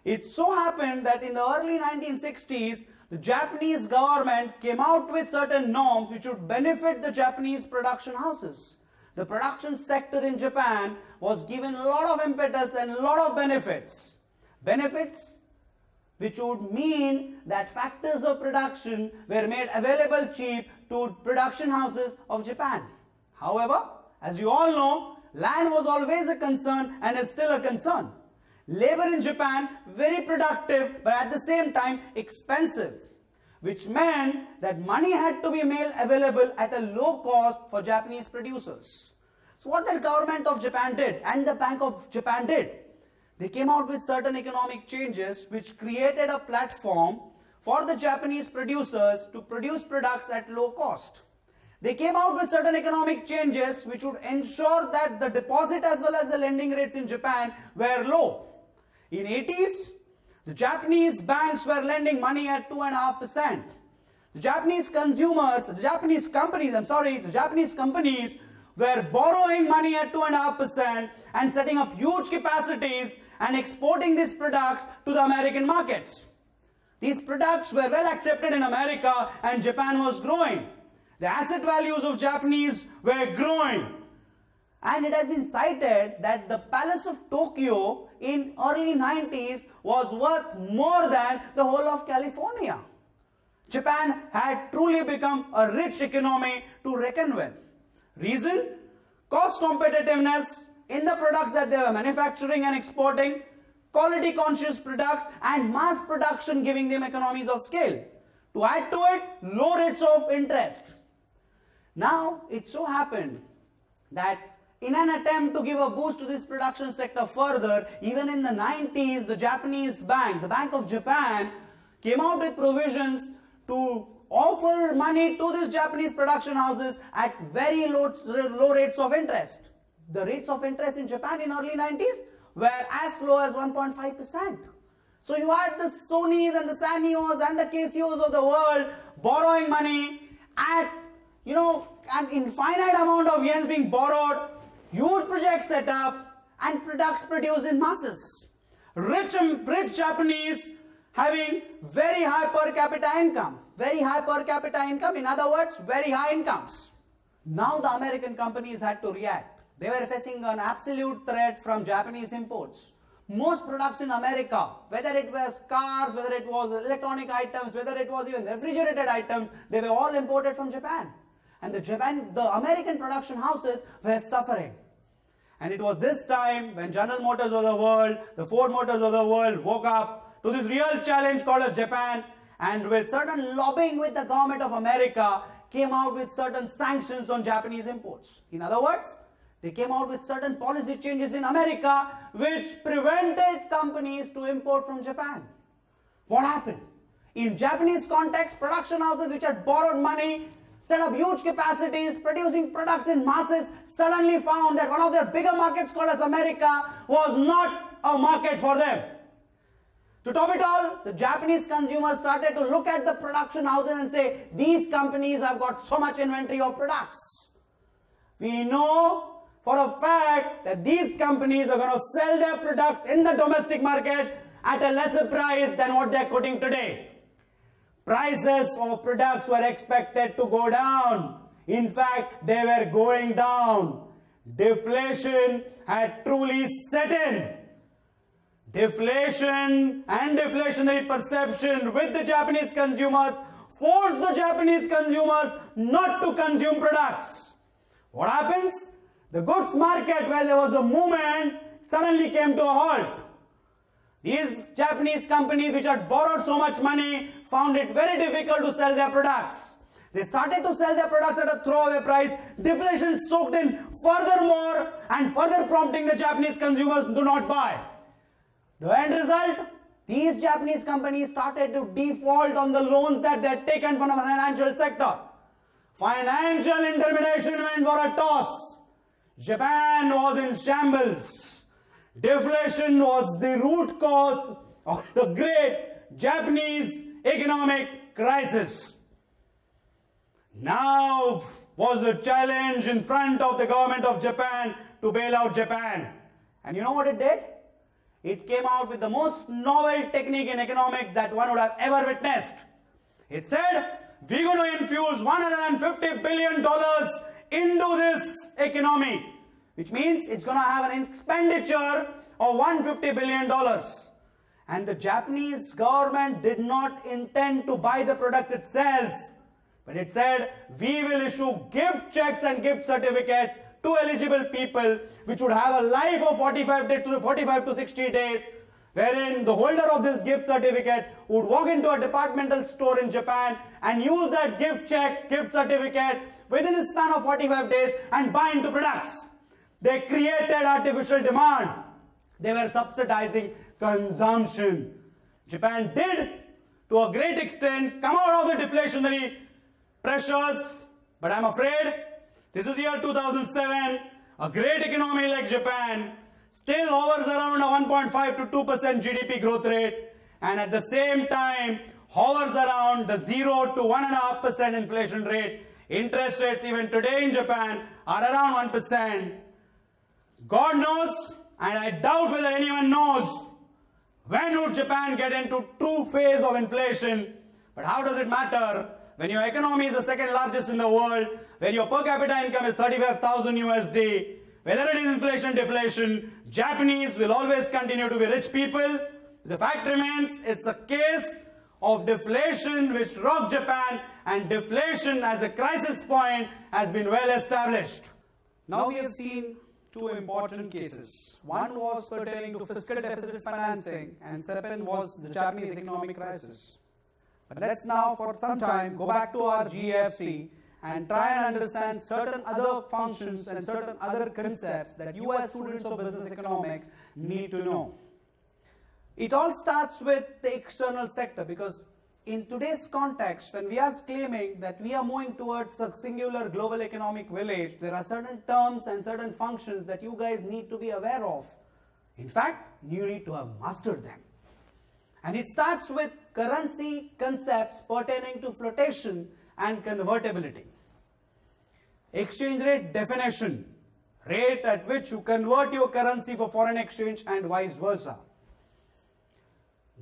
It so happened that in the early 1960s, the Japanese government came out with certain norms which would benefit the Japanese production houses. The production sector in Japan was given a lot of impetus and a lot of benefits. Benefits which would mean that factors of production were made available cheap to production houses of Japan. However, as you all know, land was always a concern and is still a concern. Labor in Japan, very productive, but at the same time expensive, which meant that money had to be made available at a low cost for Japanese producers. So what the government of Japan did and the Bank of Japan did, they came out with certain economic changes which created a platform for the Japanese producers to produce products at low cost. They came out with certain economic changes which would ensure that the deposit as well as the lending rates in Japan were low. In 80s, the Japanese banks were lending money at 2.5%. The Japanese companies were borrowing money at 2.5% and setting up huge capacities and exporting these products to the American markets. These products were well accepted in America and Japan was growing. The asset values of Japanese were growing. And it has been cited that the Palace of Tokyo in early 90s was worth more than the whole of California. Japan had truly become a rich economy to reckon with. Reason? Cost competitiveness in the products that they were manufacturing and exporting, quality conscious products and mass production giving them economies of scale. To add to it, low rates of interest. Now, it so happened that in an attempt to give a boost to this production sector further, even in the 90s, the Japanese bank, the Bank of Japan, came out with provisions to offer money to these Japanese production houses at very low rates of interest. The rates of interest in Japan in early 90s were as low as 1.5%. So you had the Sonys and the Sanyos and the Casios of the world borrowing money at, an infinite amount of yens being borrowed, huge projects set up, and products produced in masses. Rich Japanese having very high per capita income. Very high per capita income, in other words, very high incomes. Now the American companies had to react. They were facing an absolute threat from Japanese imports. Most products in America, whether it was cars, whether it was electronic items, whether it was even refrigerated items, they were all imported from Japan. And the American production houses were suffering. And it was this time when General Motors of the world, the Ford Motors of the world woke up to this real challenge called as Japan, and with certain lobbying with the government of America, came out with certain sanctions on Japanese imports. In other words, they came out with certain policy changes in America which prevented companies to import from Japan. What happened? In Japanese context, production houses which had borrowed money, set up huge capacities, producing products in masses, suddenly found that one of their bigger markets called as America was not a market for them. To top it all, the Japanese consumers started to look at the production houses and say, these companies have got so much inventory of products. We know for a fact that these companies are going to sell their products in the domestic market at a lesser price than what they're quoting today. Prices of products were expected to go down. In fact, they were going down. Deflation had truly set in. Deflation and deflationary perception with the Japanese consumers forced the Japanese consumers not to consume products. What happens? The goods market, where there was a movement, suddenly came to a halt. These Japanese companies which had borrowed so much money found it very difficult to sell their products. They started to sell their products at a throwaway price. Deflation soaked in furthermore and further prompting the Japanese consumers to not buy. The end result? These Japanese companies started to default on the loans that they had taken from the financial sector. Financial intermediation went for a toss. Japan was in shambles. Deflation was the root cause of the great Japanese economic crisis. Now was the challenge in front of the government of Japan to bail out Japan. And you know what it did? It came out with the most novel technique in economics that one would have ever witnessed. It said, we're going to infuse $150 billion into this economy, which means it's going to have an expenditure of $150 billion. And the Japanese government did not intend to buy the products itself, but it said, we will issue gift checks and gift certificates to eligible people, which would have a life of 45 to 60 days, wherein the holder of this gift certificate would walk into a departmental store in Japan and use that gift check, gift certificate within a span of 45 days and buy into products. They created artificial demand. They were subsidizing consumption. Japan did, to a great extent, come out of the deflationary pressures, but I'm afraid this is year 2007, a great economy like Japan still hovers around a 1.5 to 2% GDP growth rate, and at the same time hovers around the 0 to 1.5% inflation rate. Interest rates even today in Japan are around 1%. God knows, and I doubt whether anyone knows, when would Japan get into true phase of inflation. But how does it matter when your economy is the second largest in the world, when your per capita income is 35,000 USD, whether it is inflation, deflation, Japanese will always continue to be rich people. The fact remains, it's a case of deflation which rocked Japan, and deflation as a crisis point has been well established. Now we have seen two important cases. One was pertaining to fiscal deficit financing, and second was the Japanese economic crisis. But let's now for some time go back to our GFC and try and understand certain other functions and certain other concepts that you as students of business economics need to know. It all starts with the external sector, because in today's context, when we are claiming that we are moving towards a singular global economic village, there are certain terms and certain functions that you guys need to be aware of. In fact, you need to have mastered them. And it starts with currency concepts pertaining to flotation and convertibility. Exchange rate definition, rate at which you convert your currency for foreign exchange and vice versa.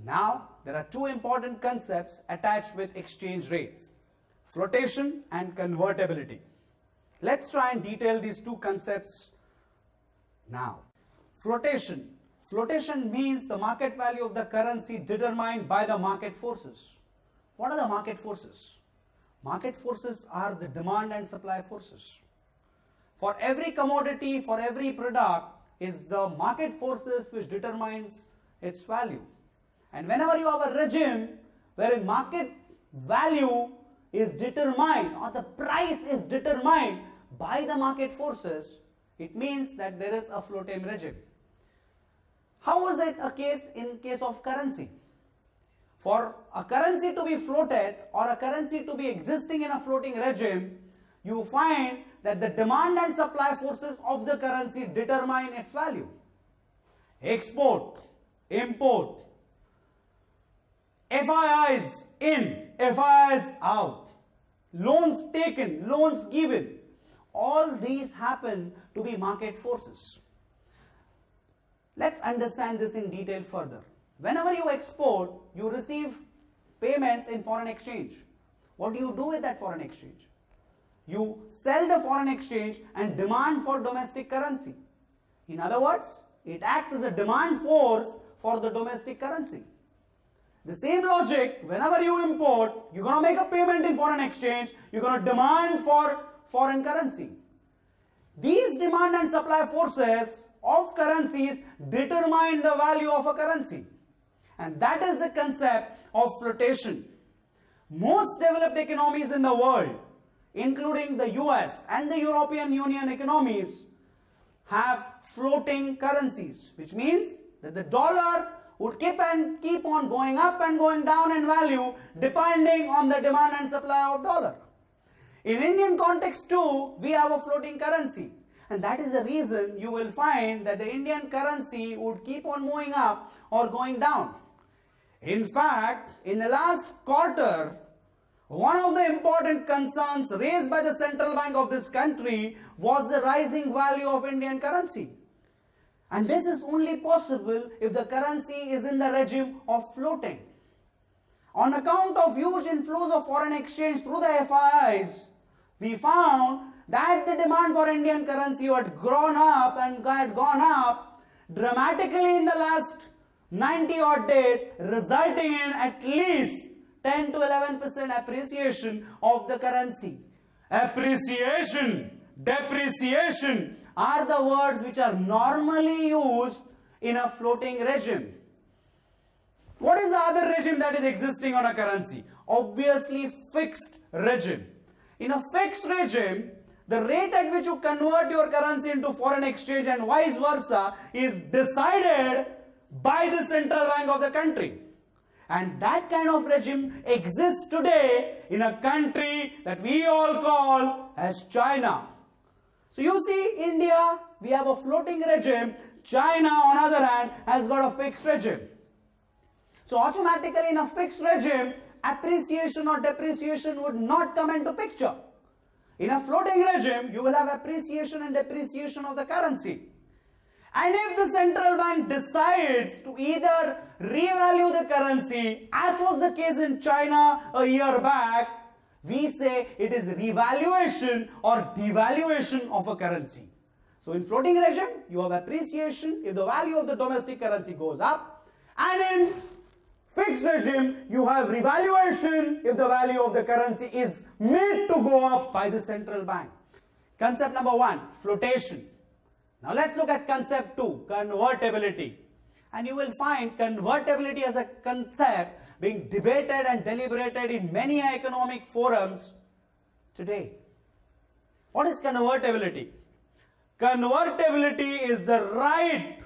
Now, there are two important concepts attached with exchange rate: flotation and convertibility. Let's try and detail these two concepts now. Flotation. Flotation means the market value of the currency determined by the market forces. What are the market forces? Market forces are the demand and supply forces. For every commodity, for every product, is the market forces which determines its value. And whenever you have a regime wherein market value is determined or the price is determined by the market forces, it means that there is a floating regime. How is it a case in case of currency? For a currency to be floated or a currency to be existing in a floating regime, you find that the demand and supply forces of the currency determine its value. Export, import, FIIs in, FIIs out, loans taken, loans given, all these happen to be market forces. Let's understand this in detail further. Whenever you export, you receive payments in foreign exchange. What do you do with that foreign exchange? You sell the foreign exchange and demand for domestic currency. In other words, it acts as a demand force for the domestic currency. The same logic, whenever you import, you're going to make a payment in foreign exchange, you're going to demand for foreign currency. These demand and supply forces of currencies determine the value of a currency. And that is the concept of flotation. Most developed economies in the world, including the US and the European Union economies, have floating currencies, which means that the dollar would keep on going up and going down in value depending on the demand and supply of dollar. In Indian context too, we have a floating currency, and that is the reason you will find that the Indian currency would keep on moving up or going down. In fact, in the last quarter, one of the important concerns raised by the central bank of this country was the rising value of Indian currency. And this is only possible if the currency is in the regime of floating. On account of huge inflows of foreign exchange through the FIIs, we found that the demand for Indian currency had grown up and had gone up dramatically in the last 90 odd days, resulting in at least 10 to 11% appreciation of the currency. Appreciation, depreciation are the words which are normally used in a floating regime. What is the other regime that is existing on a currency? Obviously, fixed regime. In a fixed regime, the rate at which you convert your currency into foreign exchange and vice versa is decided by the central bank of the country. And that kind of regime exists today in a country that we all call as China. So you see, India, we have a floating regime. China, on the other hand, has got a fixed regime. So automatically in a fixed regime, appreciation or depreciation would not come into picture. In a floating regime, you will have appreciation and depreciation of the currency. And if the central bank decides to either revalue the currency, as was the case in China a year back, we say it is revaluation or devaluation of a currency. So in floating regime, you have appreciation if the value of the domestic currency goes up, and in fixed regime, you have revaluation if the value of the currency is made to go up by the central bank. Concept number 1, flotation. Now let's look at concept 2, convertibility. And you will find convertibility as a concept being debated and deliberated in many economic forums today. What is convertibility? Convertibility is the right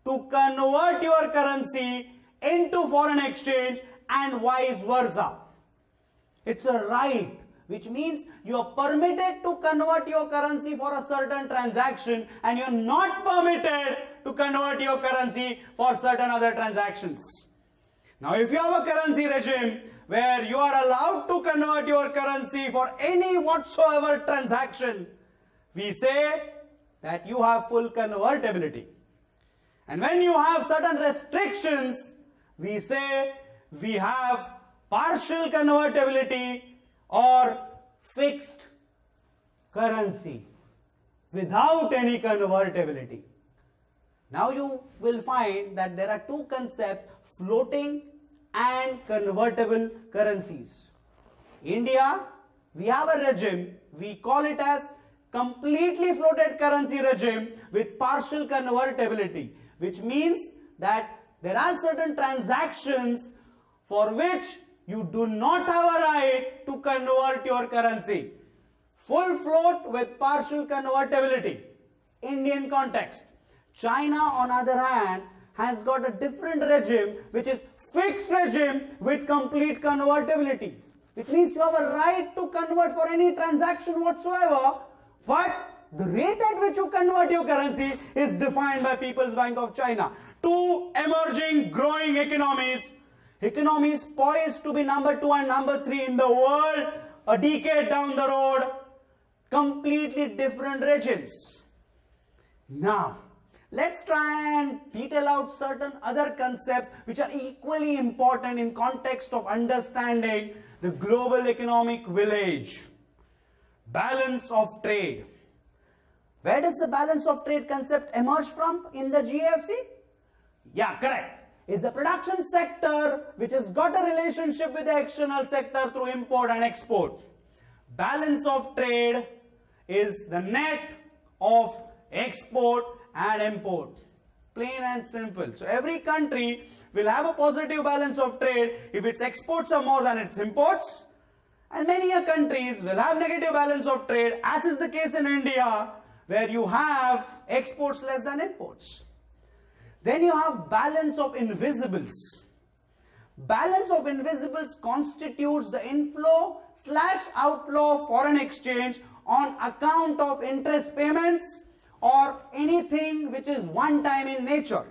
to convert your currency into foreign exchange and vice versa. It's a right, which means you are permitted to convert your currency for a certain transaction and you are not permitted to convert your currency for certain other transactions. Now, if you have a currency regime where you are allowed to convert your currency for any whatsoever transaction, we say that you have full convertibility. And when you have certain restrictions, we say we have partial convertibility or fixed currency without any convertibility. Now you will find that there are two concepts, floating and convertible currencies. India, we have a regime, we call it as completely floated currency regime with partial convertibility, which means that there are certain transactions for which you do not have a right to convert your currency. Full float with partial convertibility. Indian context. China, on the other hand, has got a different regime, which is fixed regime with complete convertibility. It means you have a right to convert for any transaction whatsoever, but the rate at which you convert your currency is defined by People's Bank of China. Two emerging, growing economies poised to be number 2 and number 3 in the world a decade down the road, completely different regimes. Now, let's try and detail out certain other concepts which are equally important in context of understanding the global economic village. balance of trade. Where does the balance of trade concept emerge from in the GAFC? Yeah, correct. It's the production sector which has got a relationship with the external sector through import and export. Balance of trade is the net of export and import. Plain and simple. So every country will have a positive balance of trade if its exports are more than its imports. And many countries will have negative balance of trade, as is the case in India, where you have exports less than imports. Then you have balance of invisibles. Balance of invisibles constitutes the inflow / outflow of foreign exchange on account of interest payments or anything which is one time in nature.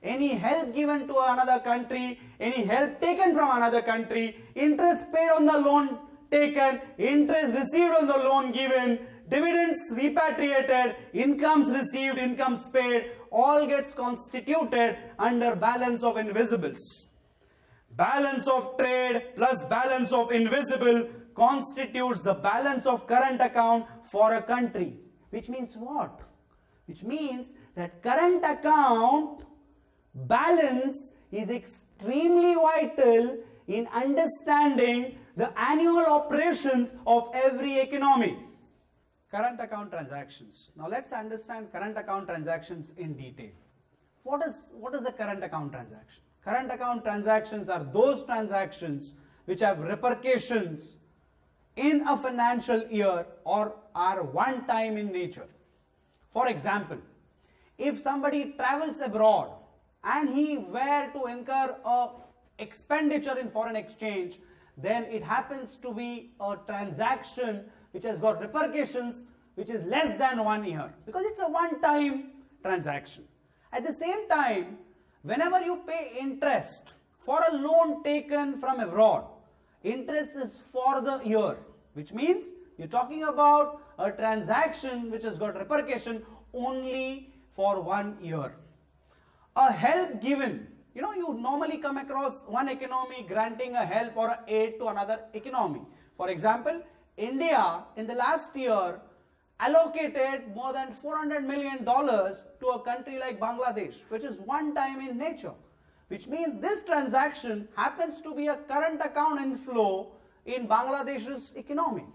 Any help given to another country, any help taken from another country, interest paid on the loan taken, interest received on the loan given, dividends repatriated, incomes received, incomes paid, all gets constituted under balance of invisibles. Balance of trade plus balance of invisible constitutes the balance of current account for a country. Which means what? Which means that current account balance is extremely vital in understanding the annual operations of every economy. Current account transactions. Now let's understand current account transactions in detail. What is a current account transaction? Current account transactions are those transactions which have repercussions in a financial year or are one time in nature. For example, if somebody travels abroad and he were to incur a expenditure in foreign exchange, then it happens to be a transaction which has got repercussions which is less than 1 year, because it's a one-time transaction. At the same time, whenever you pay interest for a loan taken from abroad, interest is for the year, which means you're talking about a transaction which has got repercussion only for 1 year. A help given, you normally come across one economy granting a help or a aid to another economy. For example, India in the last year allocated more than $400 million to a country like Bangladesh, which is one time in nature, which means this transaction happens to be a current account inflow in Bangladesh's economy.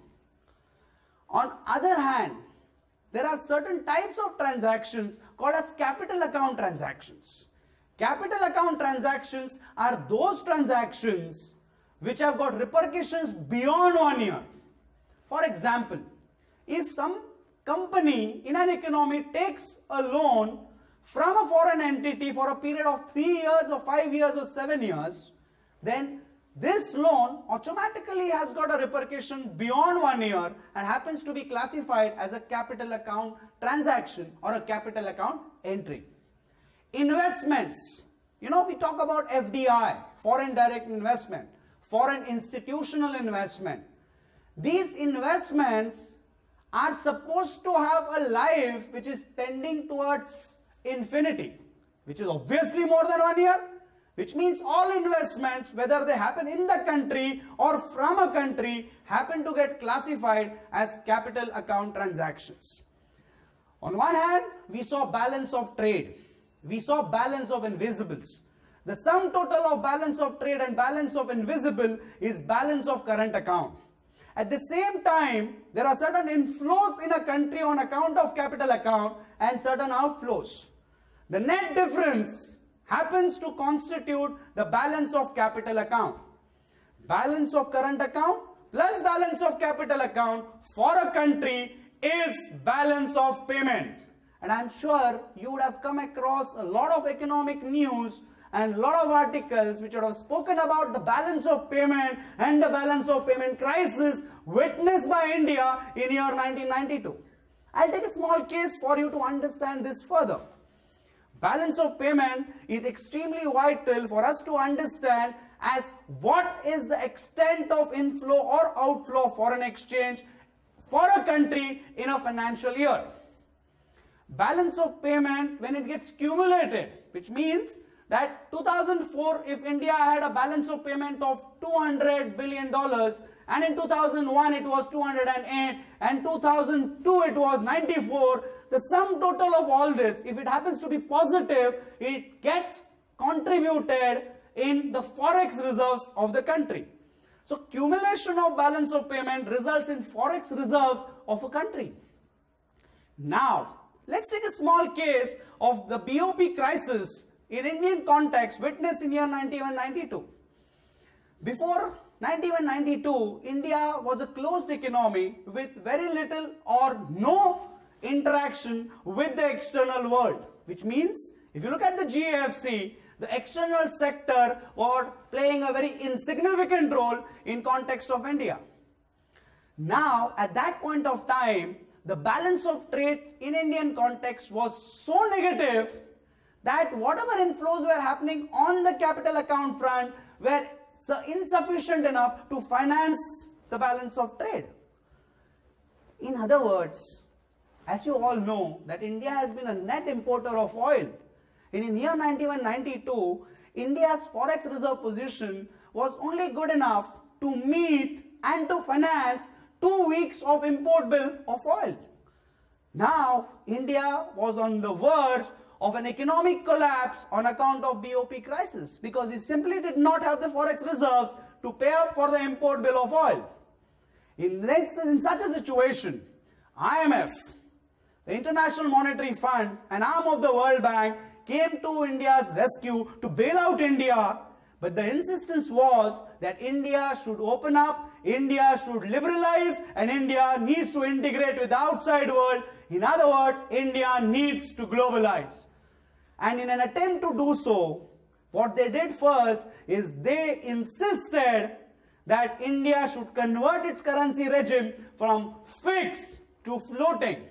On other hand, there are certain types of transactions called as capital account transactions. Capital account transactions are those transactions which have got repercussions beyond 1 year. For example, if some company in an economy takes a loan from a foreign entity for a period of 3 years or 5 years or 7 years, then this loan automatically has got a repercussion beyond 1 year and happens to be classified as a capital account transaction or a capital account entry. Investments, we talk about FDI, foreign direct investment, foreign institutional investment. These investments are supposed to have a life which is tending towards infinity, which is obviously more than 1 year, which means all investments, whether they happen in the country or from a country, happen to get classified as capital account transactions. On one hand, we saw balance of trade. We saw balance of invisibles. The sum total of balance of trade and balance of invisible is balance of current account. At the same time, there are certain inflows in a country on account of capital account and certain outflows. The net difference happens to constitute the balance of capital account. Balance of current account plus balance of capital account for a country is balance of payment. And I'm sure you would have come across a lot of economic news and a lot of articles which would have spoken about the balance of payment and the balance of payment crisis witnessed by India in year 1992. I'll take a small case for you to understand this further. Balance of payment is extremely vital for us to understand as what is the extent of inflow or outflow of foreign exchange for a country in a financial year. Balance of payment, when it gets cumulated, which means that 2004, if India had a balance of payment of $200 billion, and in 2001 it was 208, and 2002 it was 94, the sum total of all this, if it happens to be positive, it gets contributed in the forex reserves of the country. So accumulation of balance of payment results in forex reserves of a country. Now, let's take a small case of the BOP crisis in Indian context witnessed in year 91-92. Before 91-92, India was a closed economy with very little or no interaction with the external world, which means if you look at the GAFC, the external sector was playing a very insignificant role in context of India. Now, at that point of time, the balance of trade in Indian context was so negative that whatever inflows were happening on the capital account front were insufficient enough to finance the balance of trade. In other words, as you all know, that India has been a net importer of oil. And in year 91-92, India's forex reserve position was only good enough to meet and to finance 2 weeks of import bill of oil. Now, India was on the verge of an economic collapse on account of BOP crisis because it simply did not have the forex reserves to pay up for the import bill of oil. In such a situation, IMF, the International Monetary Fund, an arm of the World Bank, came to India's rescue to bail out India, but the insistence was that India should open up, India should liberalize, and India needs to integrate with the outside world. In other words, India needs to globalize. And in an attempt to do so, what they did first is they insisted that India should convert its currency regime from fixed to floating.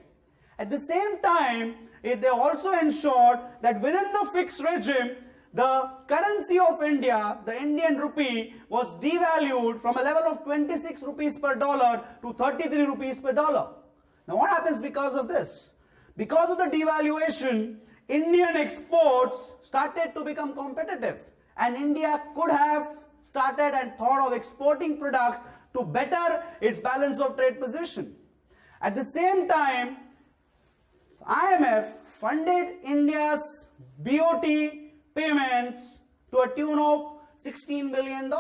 At the same time, they also ensured that within the fixed regime, the currency of India, the Indian rupee, was devalued from a level of 26 rupees per dollar to 33 rupees per dollar. Now what happens because of this? Because of the devaluation, Indian exports started to become competitive, and India could have started and thought of exporting products to better its balance of trade position. At the same time, IMF funded India's BOT payments to a tune of $16 billion.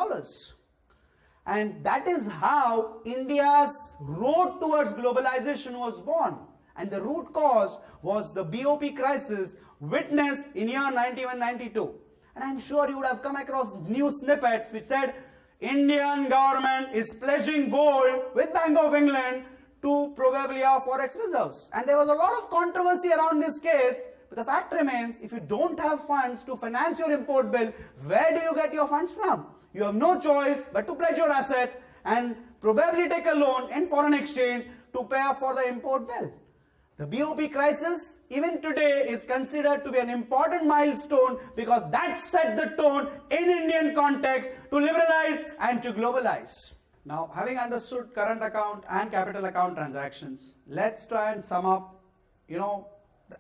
And that is how India's road towards globalization was born. And the root cause was the BOP crisis witnessed in year 91-92. And I'm sure you would have come across news snippets which said Indian government is pledging gold with Bank of England to probably our forex reserves. And there was a lot of controversy around this case, but the fact remains, if you don't have funds to finance your import bill, where do you get your funds from? You have no choice but to pledge your assets and probably take a loan in foreign exchange to pay up for the import bill. The BOP crisis, even today, is considered to be an important milestone because that set the tone in Indian context to liberalize and to globalize. Now, having understood current account and capital account transactions, let's try and sum up, the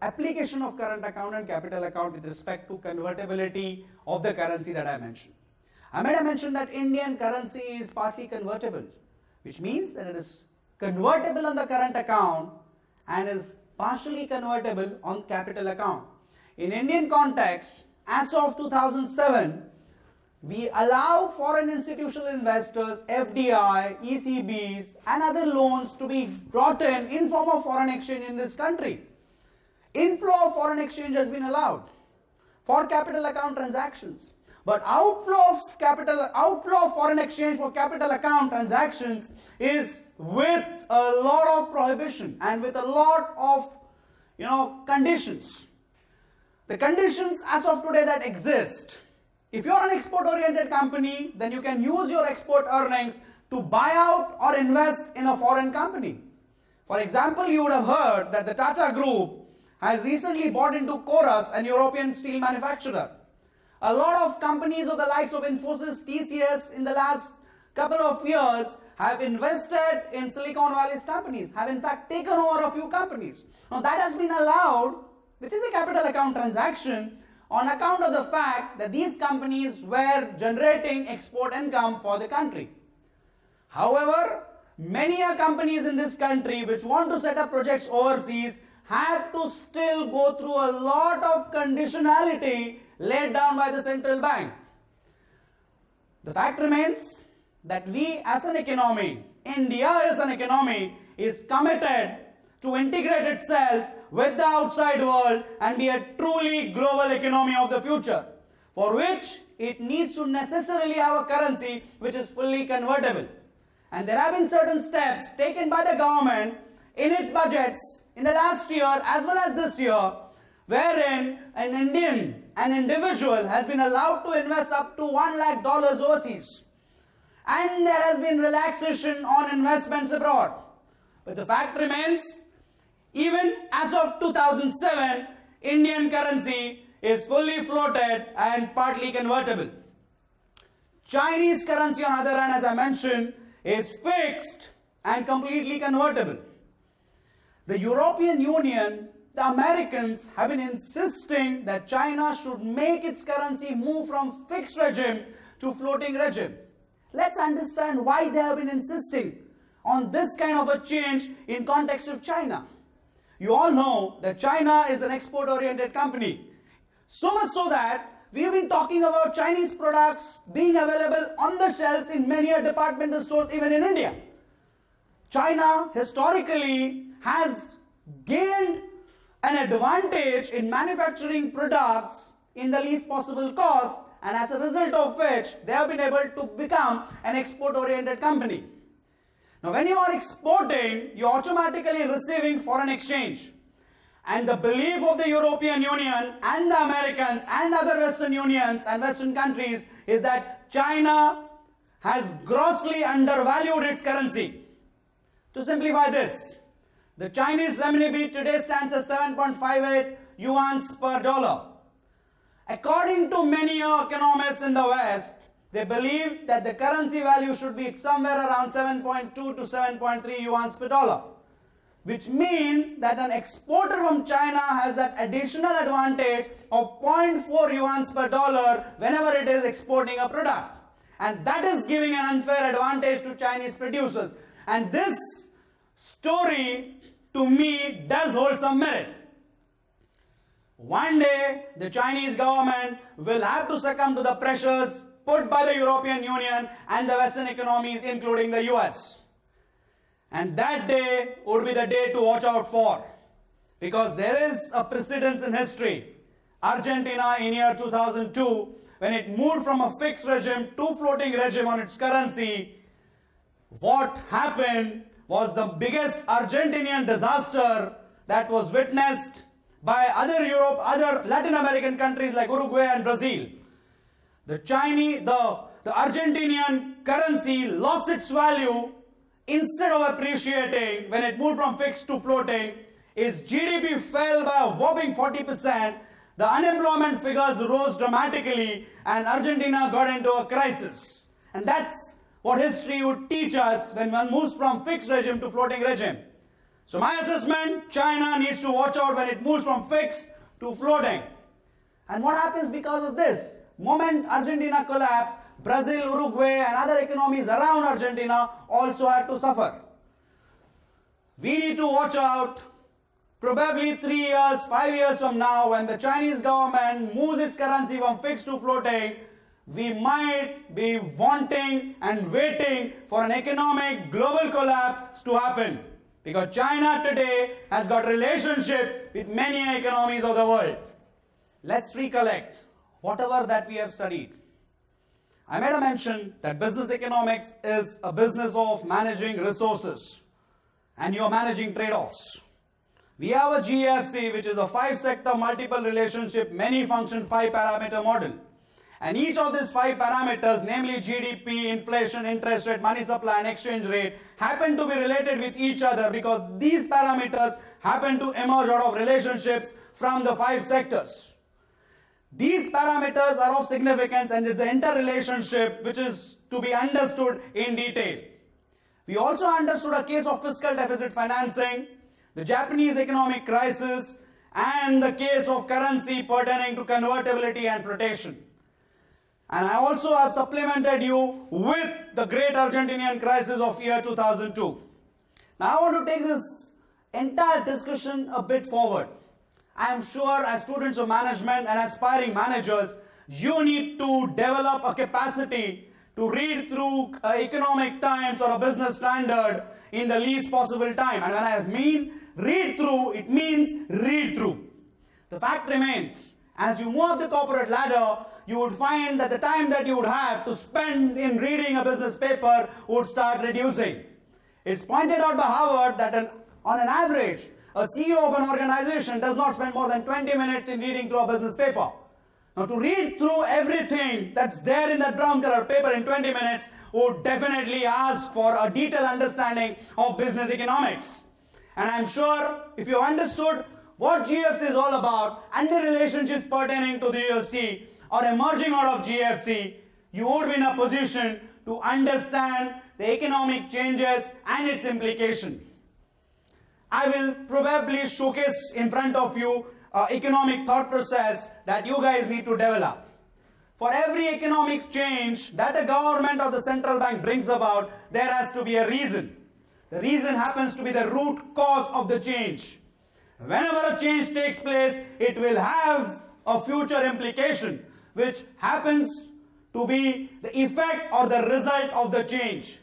application of current account and capital account with respect to convertibility of the currency that I mentioned. I made a mention that Indian currency is partly convertible, which means that it is convertible on the current account and is partially convertible on capital account. In Indian context, as of 2007, we allow foreign institutional investors, FDI, ECBs, and other loans to be brought in form of foreign exchange in this country. Inflow of foreign exchange has been allowed for capital account transactions, but outflow of foreign exchange for capital account transactions is with a lot of prohibition and with a lot of conditions. The conditions as of today that exist: if you are an export-oriented company, then you can use your export earnings to buy out or invest in a foreign company. For example, you would have heard that the Tata Group has recently bought into Corus, an European steel manufacturer. A lot of companies of the likes of Infosys, TCS in the last couple of years have invested in Silicon Valley's companies, have in fact taken over a few companies. Now that has been allowed, which is a capital account transaction, on account of the fact that these companies were generating export income for the country. However, many companies in this country which want to set up projects overseas have to still go through a lot of conditionality laid down by the central bank. The fact remains that we as an economy, India as an economy, is committed to integrate itself with the outside world and be a truly global economy of the future, for which it needs to necessarily have a currency which is fully convertible. And there have been certain steps taken by the government in its budgets in the last year as well as this year, wherein an individual has been allowed to invest up to $1 lakh overseas. And there has been relaxation on investments abroad. But the fact remains, even as of 2007, Indian currency is fully floated and partly convertible. Chinese currency, on the other hand, as I mentioned, is fixed and completely convertible. The European Union, the Americans have been insisting that China should make its currency move from fixed regime to floating regime. Let's understand why they have been insisting on this kind of a change in context of China. You all know that China is an export-oriented company. So much so that we have been talking about Chinese products being available on the shelves in many departmental stores, even in India. China historically has gained an advantage in manufacturing products in the least possible cost, and as a result of which they have been able to become an export-oriented company. Now, when you are exporting, you are automatically receiving foreign exchange. And the belief of the European Union and the Americans and other Western Unions and Western countries is that China has grossly undervalued its currency. To simplify this, the Chinese renminbi today stands at 7.58 yuan per dollar. According to many economists in the West, they believe that the currency value should be somewhere around 7.2 to 7.3 yuan per dollar, which means that an exporter from China has that additional advantage of 0.4 yuan per dollar whenever it is exporting a product. And that is giving an unfair advantage to Chinese producers. And this story, to me, does hold some merit. One day, the Chinese government will have to succumb to the pressures put by the European Union and the Western economies, including the US. And that day would be the day to watch out for, because there is a precedence in history. Argentina in year 2002, when it moved from a fixed regime to floating regime on its currency, what happened was the biggest Argentinian disaster that was witnessed by other Latin American countries like Uruguay and Brazil. The Argentinian currency lost its value. Instead of appreciating when it moved from fixed to floating, its GDP fell by a whopping 40%, the unemployment figures rose dramatically, and Argentina got into a crisis. And that's what history would teach us when one moves from fixed regime to floating regime. So my assessment, China needs to watch out when it moves from fixed to floating. And what happens because of this? Moment Argentina collapsed, Brazil, Uruguay and other economies around Argentina also had to suffer. We need to watch out. Probably 3 years, 5 years from now, when the Chinese government moves its currency from fixed to floating, we might be wanting and waiting for an economic global collapse to happen. Because China today has got relationships with many economies of the world. Let's recollect whatever that we have studied. I made a mention that business economics is a business of managing resources, and you're managing trade-offs. We have a GFC, which is a 5-sector multiple relationship many function 5-parameter model. And each of these 5 parameters, namely GDP, inflation, interest rate, money supply and exchange rate, happen to be related with each other because these parameters happen to emerge out of relationships from the 5 sectors. These parameters are of significance, and it's an interrelationship which is to be understood in detail. We also understood a case of fiscal deficit financing, the Japanese economic crisis, and the case of currency pertaining to convertibility and flotation. And I also have supplemented you with the great Argentinian crisis of year 2002. Now I want to take this entire discussion a bit forward. I am sure as students of management and aspiring managers, you need to develop a capacity to read through economic times or a business standard in the least possible time. And when I mean read through, it means read through. The fact remains, as you move up the corporate ladder, you would find that the time that you would have to spend in reading a business paper would start reducing. It's pointed out by Harvard that on an average, a CEO of an organization does not spend more than 20 minutes in reading through a business paper. Now, to read through everything that's there in that brown color paper in 20 minutes would definitely ask for a detailed understanding of business economics. And I'm sure if you understood what GFC is all about and the relationships pertaining to the GFC or emerging out of GFC, you would be in a position to understand the economic changes and its implication. I will probably showcase in front of you economic thought process that you guys need to develop. For every economic change that a government or the central bank brings about, there has to be a reason. The reason happens to be the root cause of the change. Whenever a change takes place, it will have a future implication, which happens to be the effect or the result of the change.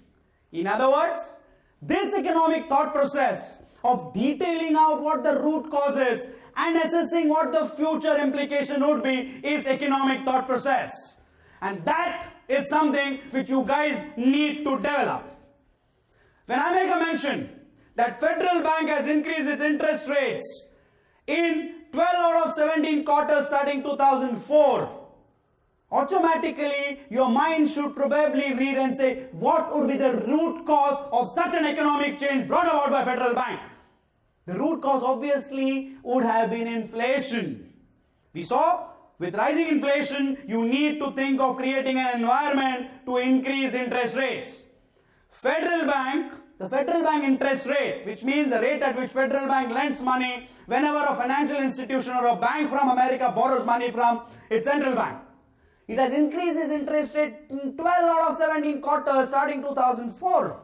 In other words, this economic thought process of detailing out what the root cause is and assessing what the future implication would be is economic thought process. And that is something which you guys need to develop. When I make a mention that Federal Bank has increased its interest rates in 12 out of 17 quarters starting 2004, automatically your mind should probably read and say, what would be the root cause of such an economic change brought about by Federal Bank? The root cause obviously would have been inflation. We saw with rising inflation, you need to think of creating an environment to increase interest rates. Federal Bank, the Federal Bank interest rate, which means the rate at which Federal Bank lends money whenever a financial institution or a bank from America borrows money from its central bank. It has increased its interest rate in 12 out of 17 quarters starting 2004.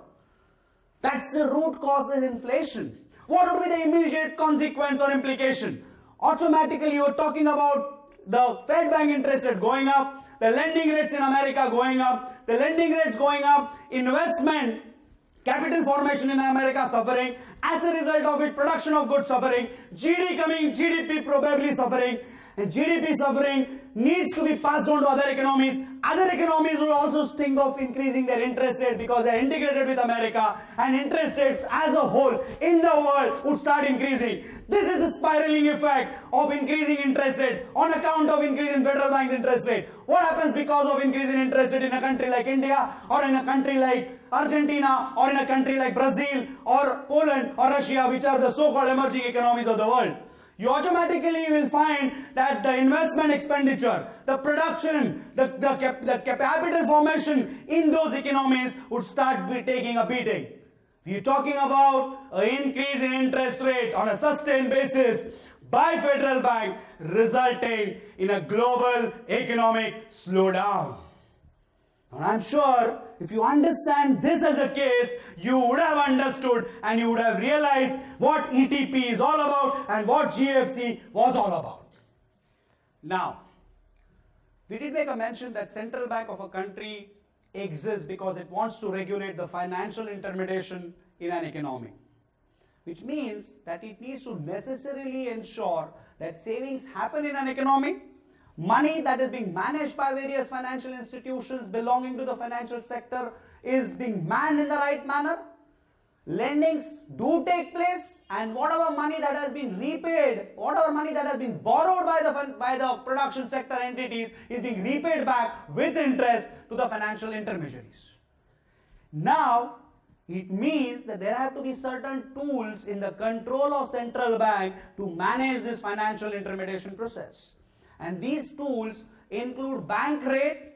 That's the root cause is inflation. What would be the immediate consequence or implication? Automatically you're talking about the Fed Bank interest rate going up, the lending rates in America going up, the lending rates going up, investment, capital formation in America suffering, as a result of it production of goods suffering, GDP probably suffering, and GDP suffering needs to be passed on to other economies. Other economies will also think of increasing their interest rate because they are integrated with America, and interest rates as a whole in the world would start increasing. This is the spiraling effect of increasing interest rate on account of increase in Federal Bank's interest rate. What happens because of increase in interest rate in a country like India or in a country like Argentina or in a country like Brazil or Poland or Russia, which are the so-called emerging economies of the world? You automatically will find that the investment expenditure, the production, the capital formation in those economies would start taking a beating. We are talking about an increase in interest rate on a sustained basis by Federal Bank, resulting in a global economic slowdown. And I'm sure if you understand this as a case, you would have understood and you would have realized what ETP is all about and what GFC was all about. Now, we did make a mention that central bank of a country exists because it wants to regulate the financial intermediation in an economy, which means that it needs to necessarily ensure that savings happen in an economy. Money that is being managed by various financial institutions belonging to the financial sector is being manned in the right manner. Lendings do take place, and whatever money that has been repaid, whatever money that has been borrowed by the production sector entities is being repaid back with interest to the financial intermediaries. Now, it means that there have to be certain tools in the control of central bank to manage this financial intermediation process. And these tools include bank rate,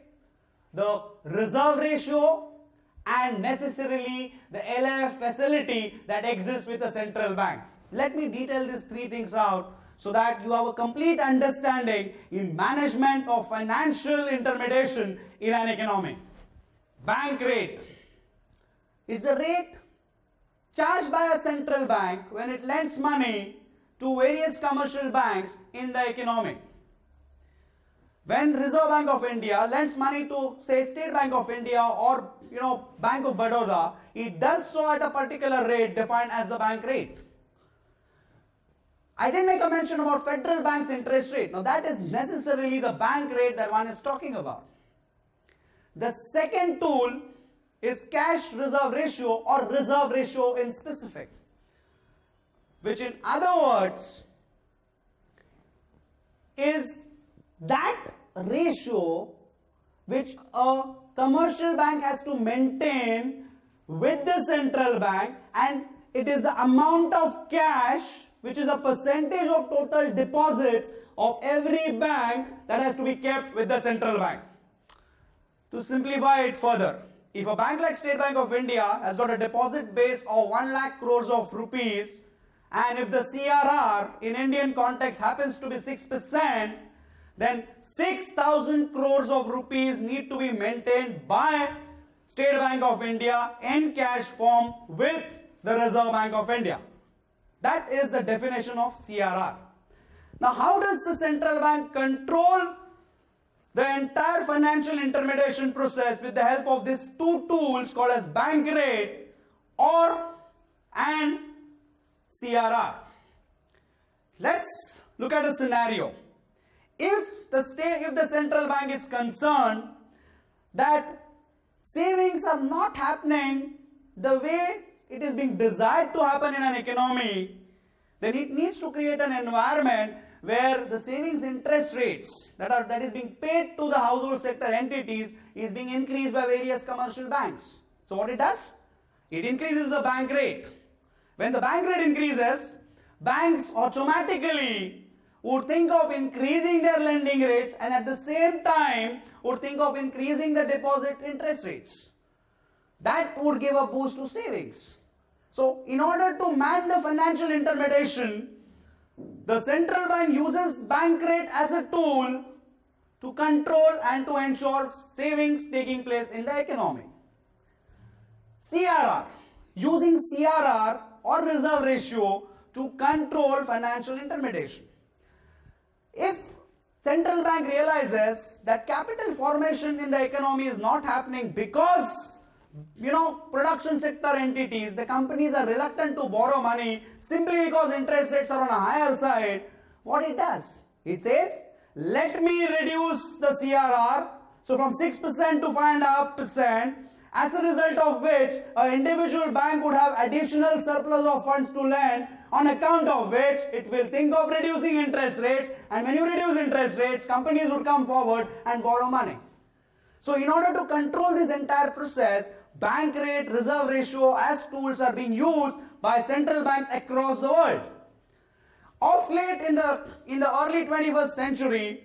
the reserve ratio, and necessarily the LF facility that exists with the central bank. Let me detail these three things out so that you have a complete understanding in management of financial intermediation in an economy. Bank rate is the rate charged by a central bank when it lends money to various commercial banks in the economy. When Reserve Bank of India lends money to, say, State Bank of India or Bank of Baroda, it does so at a particular rate defined as the bank rate. I didn't make a mention about Federal Bank's interest rate. Now that is necessarily the bank rate that one is talking about. The second tool is cash reserve ratio or reserve ratio in specific, which in other words is that ratio which a commercial bank has to maintain with the central bank, and it is the amount of cash which is a percentage of total deposits of every bank that has to be kept with the central bank. To simplify it further, if a bank like State Bank of India has got a deposit base of 1 lakh crores of rupees, and if the CRR in Indian context happens to be 6%, then 6,000 crores of rupees need to be maintained by State Bank of India in cash form with the Reserve Bank of India. That is the definition of CRR. Now, how does the central bank control the entire financial intermediation process with the help of these two tools called as bank rate and CRR? Let's look at a scenario. If the central bank is concerned that savings are not happening the way it is being desired to happen in an economy, then it needs to create an environment where the savings interest rates that is being paid to the household sector entities is being increased by various commercial banks. So what it does? It increases the bank rate. When the bank rate increases, banks automatically would think of increasing their lending rates and at the same time would think of increasing the deposit interest rates. That would give a boost to savings. So in order to man the financial intermediation, the central bank uses bank rate as a tool to control and to ensure savings taking place in the economy. CRR, using CRR or reserve ratio to control financial intermediation. If central bank realizes that capital formation in the economy is not happening because production sector entities, the companies are reluctant to borrow money simply because interest rates are on a higher side, what it does? It says, let me reduce the CRR, so from 6% to 5.5%, as a result of which an individual bank would have additional surplus of funds to lend, on account of which it will think of reducing interest rates, and when you reduce interest rates, companies would come forward and borrow money. So in order to control this entire process, bank rate, reserve ratio as tools are being used by central banks across the world. Of late in the early 21st century,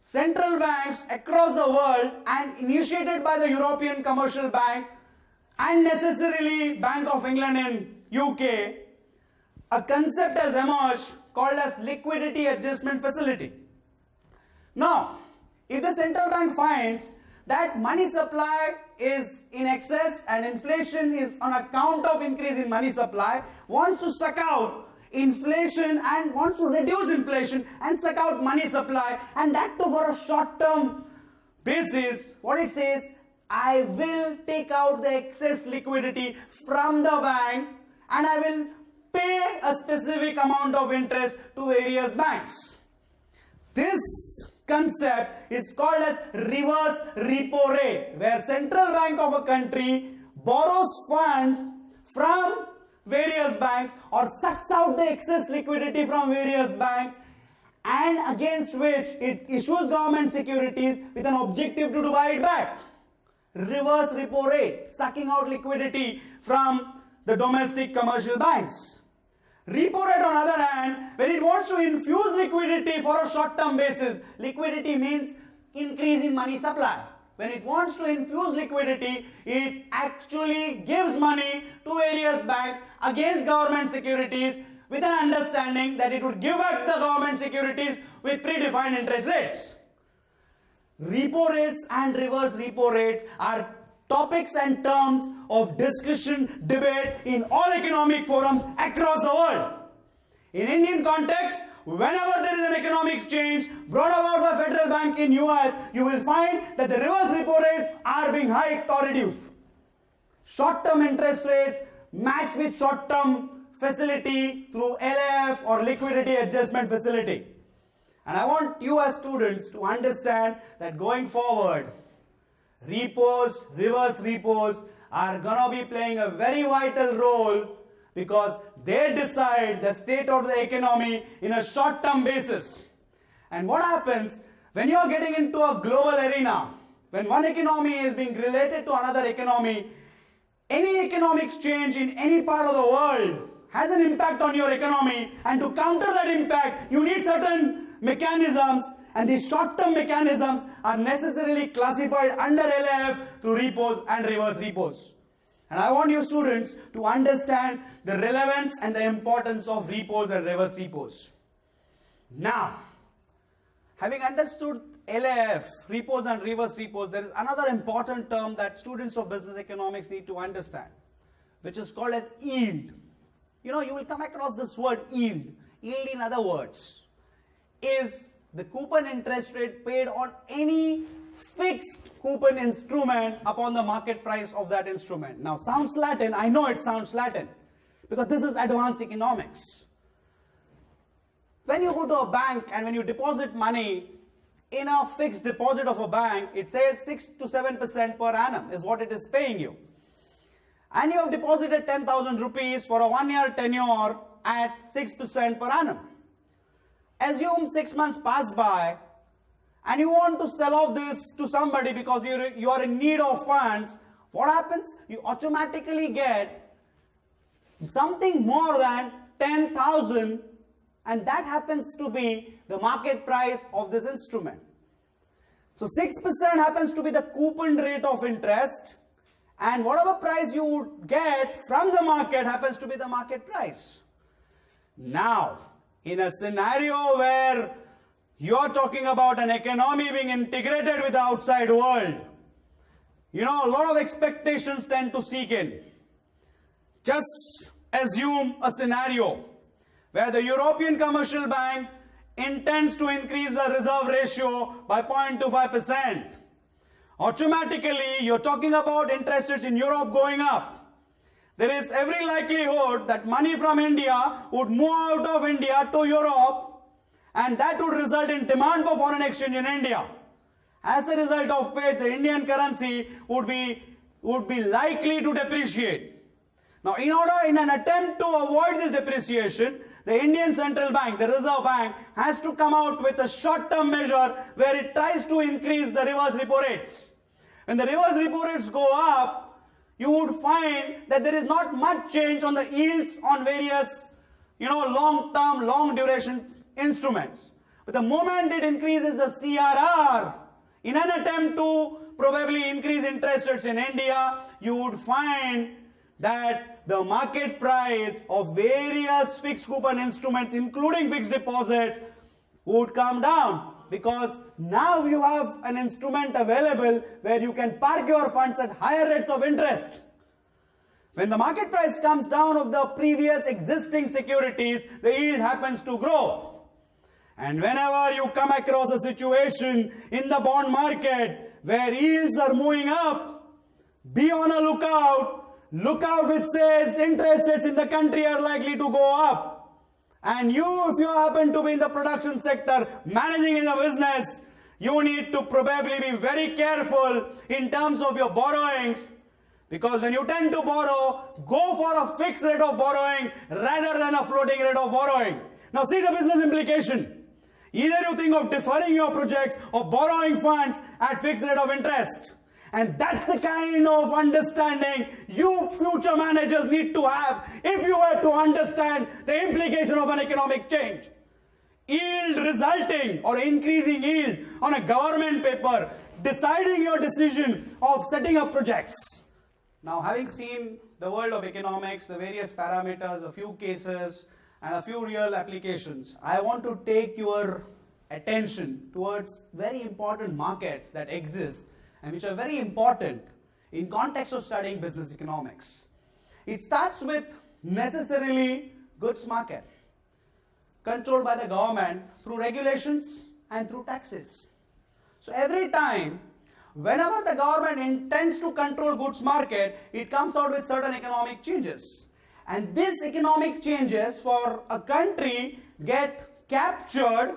central banks across the world and initiated by the European Commercial Bank and necessarily Bank of England in UK, a concept has emerged called as liquidity adjustment facility. Now, if the central bank finds that money supply is in excess and inflation is on account of increase in money supply, wants to suck out inflation and wants to reduce inflation and suck out money supply, and that too for a short-term basis, what it says, I will take out the excess liquidity from the bank and I will pay a specific amount of interest to various banks. This concept is called as reverse repo rate, where central bank of a country borrows funds from various banks or sucks out the excess liquidity from various banks, and against which it issues government securities with an objective to buy it back. Reverse repo rate, sucking out liquidity from the domestic commercial banks. Repo rate, on the other hand, when it wants to infuse liquidity for a short-term basis, liquidity means increase in money supply. When it wants to infuse liquidity, it actually gives money to various banks against government securities with an understanding that it would give back the government securities with predefined interest rates. Repo rates and reverse repo rates are topics and terms of discussion, debate in all economic forums across the world. In Indian context, whenever there is an economic change brought about by Federal Bank in US, you will find that the reverse repo rates are being hiked or reduced. Short-term interest rates matched with short-term facility through LAF or liquidity adjustment facility. And I want you as students to understand that going forward, repos, reverse repos are gonna be playing a very vital role because they decide the state of the economy in a short-term basis. And what happens when you're getting into a global arena, when one economy is being related to another economy, any economic change in any part of the world has an impact on your economy, and to counter that impact, you need certain mechanisms, and these short-term mechanisms are necessarily classified under LAF through repos and reverse repos. And I want you students to understand the relevance and the importance of repos and reverse repos. Now, having understood LAF, repos and reverse repos, there is another important term that students of business economics need to understand, which is called as yield. You know, you will come across this word yield. Yield, in other words, is the coupon interest rate paid on any fixed coupon instrument upon the market price of that instrument. Now, sounds Latin. I know it sounds Latin because this is advanced economics. When you go to a bank and when you deposit money in a fixed deposit of a bank, it says 6 to 7% per annum is what it is paying you. And you have deposited 10,000 rupees for a 1-year tenure at 6% per annum. Assume 6 months pass by and you want to sell off this to somebody because you are in need of funds. What happens? You automatically get something more than 10,000, and that happens to be the market price of this instrument. So 6% happens to be the coupon rate of interest, and whatever price you would get from the market happens to be the market price. Now, in a scenario where you're talking about an economy being integrated with the outside world, you know, a lot of expectations tend to seek in. Just assume a scenario where the European Commercial Bank intends to increase the reserve ratio by 0.25%. Automatically, you're talking about interest rates in Europe going up. There is every likelihood that money from India would move out of India to Europe, and that would result in demand for foreign exchange in India. As a result of which, the Indian currency would be likely to depreciate. Now, in an attempt to avoid this depreciation, the Indian Central Bank, the Reserve Bank, has to come out with a short-term measure where it tries to increase the reverse repo rates. When the reverse repo rates go up, you would find that there is not much change on the yields on various, long-term, long-duration instruments. But the moment it increases the CRR, in an attempt to probably increase interest rates in India, you would find that the market price of various fixed coupon instruments, including fixed deposits, would come down, because now you have an instrument available where you can park your funds at higher rates of interest. When the market price comes down of the previous existing securities, the yield happens to grow. And whenever you come across a situation in the bond market where yields are moving up, be on a lookout. Look out, which says interest rates in the country are likely to go up. And you, if you happen to be in the production sector, managing in the business, you need to probably be very careful in terms of your borrowings, because when you tend to borrow, go for a fixed rate of borrowing rather than a floating rate of borrowing. Now see the business implication. Either you think of deferring your projects or borrowing funds at fixed rate of interest. And that's the kind of understanding you future managers need to have if you were to understand the implication of an economic change. Yield resulting or increasing yield on a government paper, deciding your decision of setting up projects. Now, having seen the world of economics, the various parameters, a few cases, and a few real applications, I want to take your attention towards very important markets that exist and which are very important in context of studying business economics. It starts with necessarily goods market, controlled by the government through regulations and through taxes. So every time, whenever the government intends to control goods market, it comes out with certain economic changes. And these economic changes for a country get captured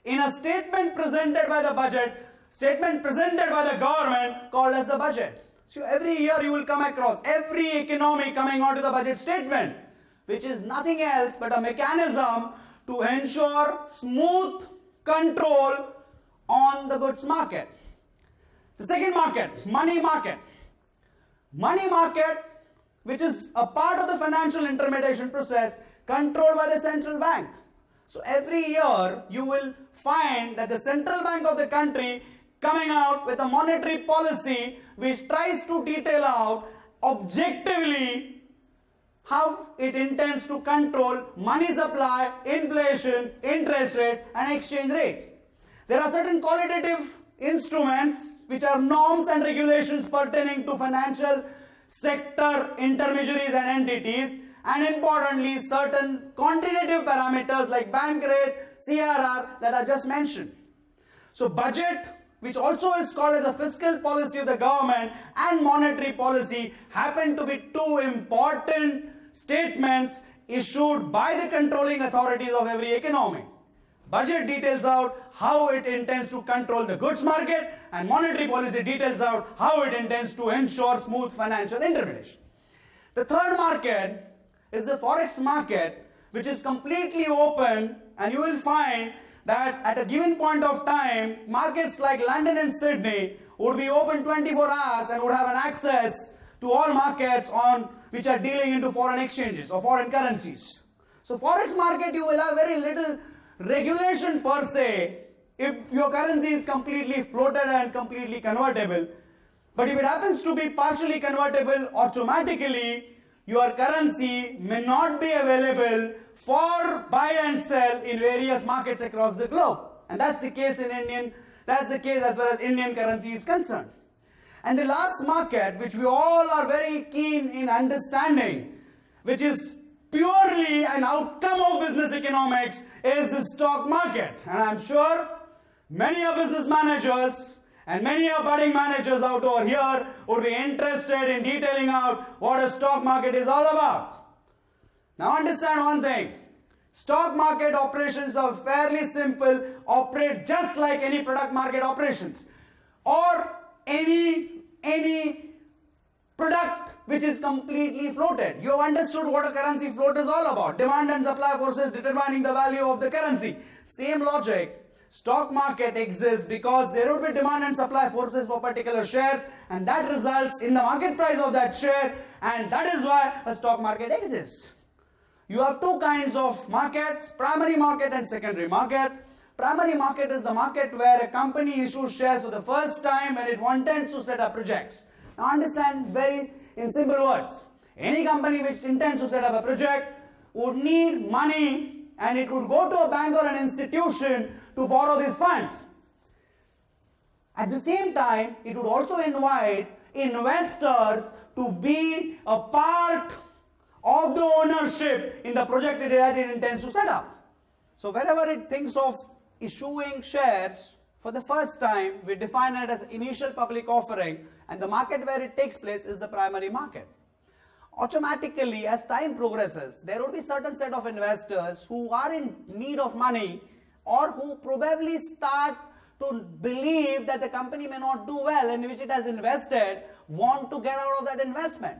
in a statement presented by the budget, statement presented by the government called as the budget. So every year you will come across every economy coming out with a budget statement, which is nothing else but a mechanism to ensure smooth control on the goods market. The second market, money market. Money market, which is a part of the financial intermediation process controlled by the central bank. So every year you will find that the central bank of the country coming out with a monetary policy which tries to detail out objectively how it intends to control money supply, inflation, interest rate and exchange rate. There are certain qualitative instruments which are norms and regulations pertaining to financial sector intermediaries and entities, and importantly certain quantitative parameters like bank rate, CRR that I just mentioned. So budget, which also is called as the fiscal policy of the government, and monetary policy happen to be two important statements issued by the controlling authorities of every economy. Budget details out how it intends to control the goods market, and monetary policy details out how it intends to ensure smooth financial intermediation. The third market is the forex market, which is completely open, and you will find that at a given point of time, markets like London and Sydney would be open 24 hours and would have an access to all markets on which are dealing into foreign exchanges or foreign currencies. So forex market, you will have very little regulation per se if your currency is completely floated and completely convertible. But if it happens to be partially convertible, automatically your currency may not be available for buy and sell in various markets across the globe. And that's the case as far as Indian currency is concerned. And the last market, which we all are very keen in understanding, which is purely an outcome of business economics, is the stock market. And I'm sure many of business managers and many of budding managers out over here would be interested in detailing out what a stock market is all about. Now understand one thing. Stock market operations are fairly simple, operate just like any product market operations or any product which is completely floated. You have understood what a currency float is all about. Demand and supply forces determining the value of the currency. Same logic. Stock market exists because there will be demand and supply forces for particular shares, and that results in the market price of that share, and that is why a stock market exists. You have two kinds of markets, primary market and secondary market. Primary market is the market where a company issues shares for the first time when it intends to set up projects. Now understand very in simple words. Any company which intends to set up a project would need money, and it would go to a bank or an institution to borrow these funds. At the same time, it would also invite investors to be a part of the ownership in the project that it intends to set up. So whenever it thinks of issuing shares for the first time, we define it as initial public offering, and the market where it takes place is the primary market. Automatically, as time progresses, there will be certain set of investors who are in need of money or who probably start to believe that the company may not do well in which it has invested, want to get out of that investment.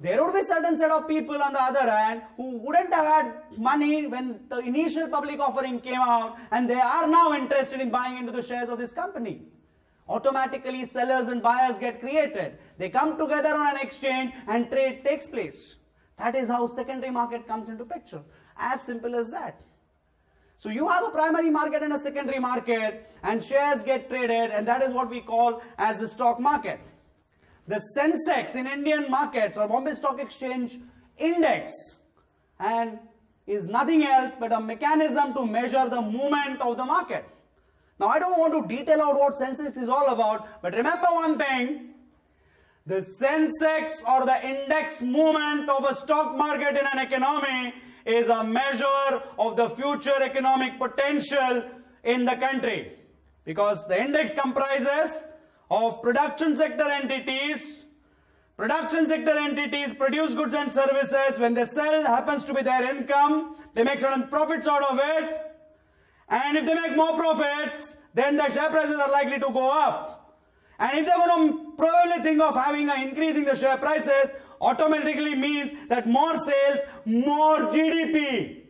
There would be certain set of people on the other hand who wouldn't have had money when the initial public offering came out, and they are now interested in buying into the shares of this company. Automatically, sellers and buyers get created. They come together on an exchange and trade takes place. That is how secondary market comes into picture. As simple as that. So you have a primary market and a secondary market, and shares get traded, and that is what we call as the stock market. The Sensex in Indian markets or Bombay Stock Exchange index, and is nothing else but a mechanism to measure the movement of the market. Now, I don't want to detail out what Sensex is all about, but remember one thing. The Sensex or the index movement of a stock market in an economy is a measure of the future economic potential in the country, because the index comprises of production sector entities. Production sector entities produce goods and services. When they sell, happens to be their income. They make certain profits out of it. And if they make more profits, then the share prices are likely to go up. And if they're going to probably think of having an increase in the share prices, automatically means that more sales, more GDP.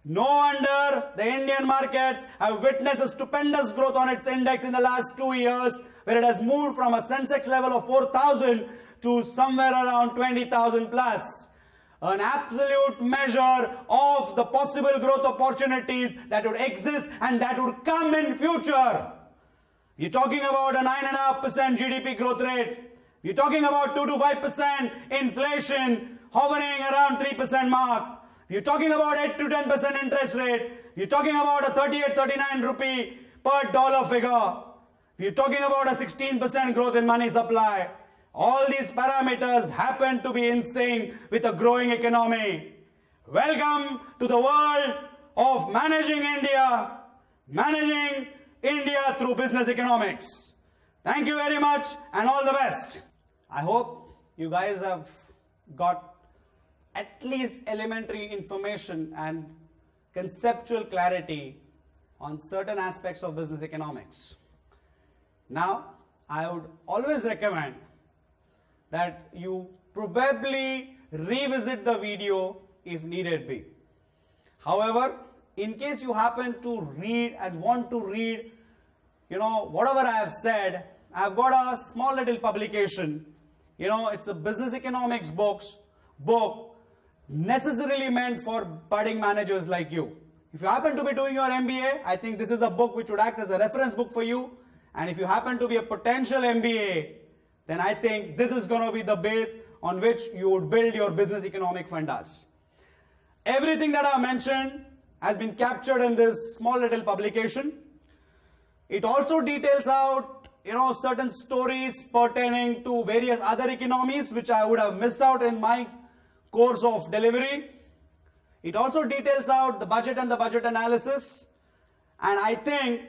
No wonder the Indian markets have witnessed a stupendous growth on its index in the last 2 years, where it has moved from a Sensex level of 4,000 to somewhere around 20,000 plus. An absolute measure of the possible growth opportunities that would exist and that would come in future. You're talking about a 9.5% GDP growth rate. You're talking about 2 to 5% inflation hovering around 3% mark. You're talking about 8 to 10% interest rate. You're talking about a 38-39 rupee per dollar figure. We're talking about a 16% growth in money supply. All these parameters happen to be in sync with a growing economy. Welcome to the world of managing India through business economics. Thank you very much and all the best. I hope you guys have got at least elementary information and conceptual clarity on certain aspects of business economics. Now, I would always recommend that you probably revisit the video if needed be. However, in case you happen to read and want to read, whatever I have said, I've got a small little publication. It's a business economics book necessarily meant for budding managers like you. If you happen to be doing your MBA, I think this is a book which would act as a reference book for you. And if you happen to be a potential MBA, then I think this is going to be the base on which you would build your business economic fundas. Everything that I mentioned has been captured in this small little publication. It also details out, certain stories pertaining to various other economies which I would have missed out in my course of delivery. It also details out the budget and the budget analysis. And I think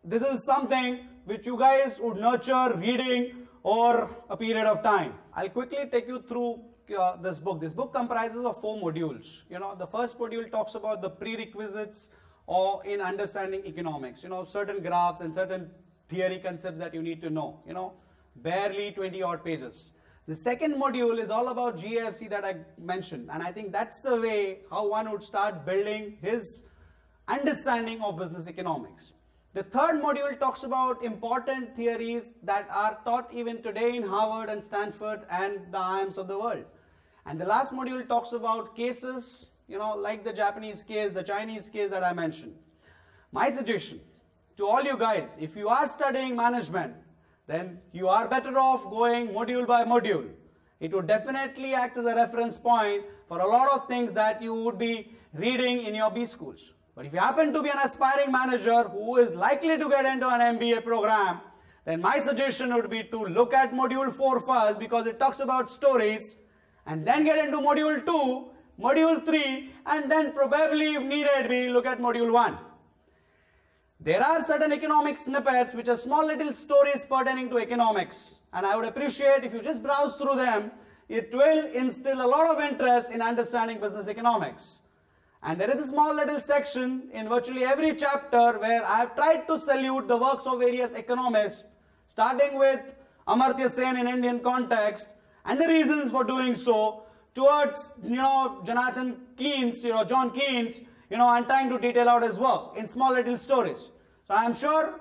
this is something which you guys would nurture reading over a period of time. I'll quickly take you through this book. This book comprises of 4 modules. The first module talks about the prerequisites or in understanding economics. Certain graphs and certain theory concepts that you need to know. Barely 20 odd pages. The second module is all about GAFC that I mentioned, and I think that's the way how one would start building his understanding of business economics. The third module talks about important theories that are taught even today in Harvard and Stanford and the IIMs of the world. And the last module talks about cases, like the Japanese case, the Chinese case that I mentioned. My suggestion to all you guys, if you are studying management, then you are better off going module by module. It would definitely act as a reference point for a lot of things that you would be reading in your B schools. But if you happen to be an aspiring manager who is likely to get into an MBA program, then my suggestion would be to look at module 4 first, because it talks about stories, and then get into module 2, module 3, and then probably if needed be look at module 1. There are certain economic snippets which are small little stories pertaining to economics, and I would appreciate if you just browse through them. It will instill a lot of interest in understanding business economics. And there is a small little section in virtually every chapter where I have tried to salute the works of various economists, starting with Amartya Sen in Indian context, and the reasons for doing so, towards, Jonathan Keynes, John Keynes, and trying to detail out his work in small little stories. So I'm sure,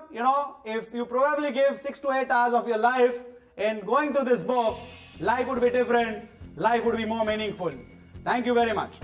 if you probably give 6 to 8 hours of your life in going through this book, life would be different, life would be more meaningful. Thank you very much.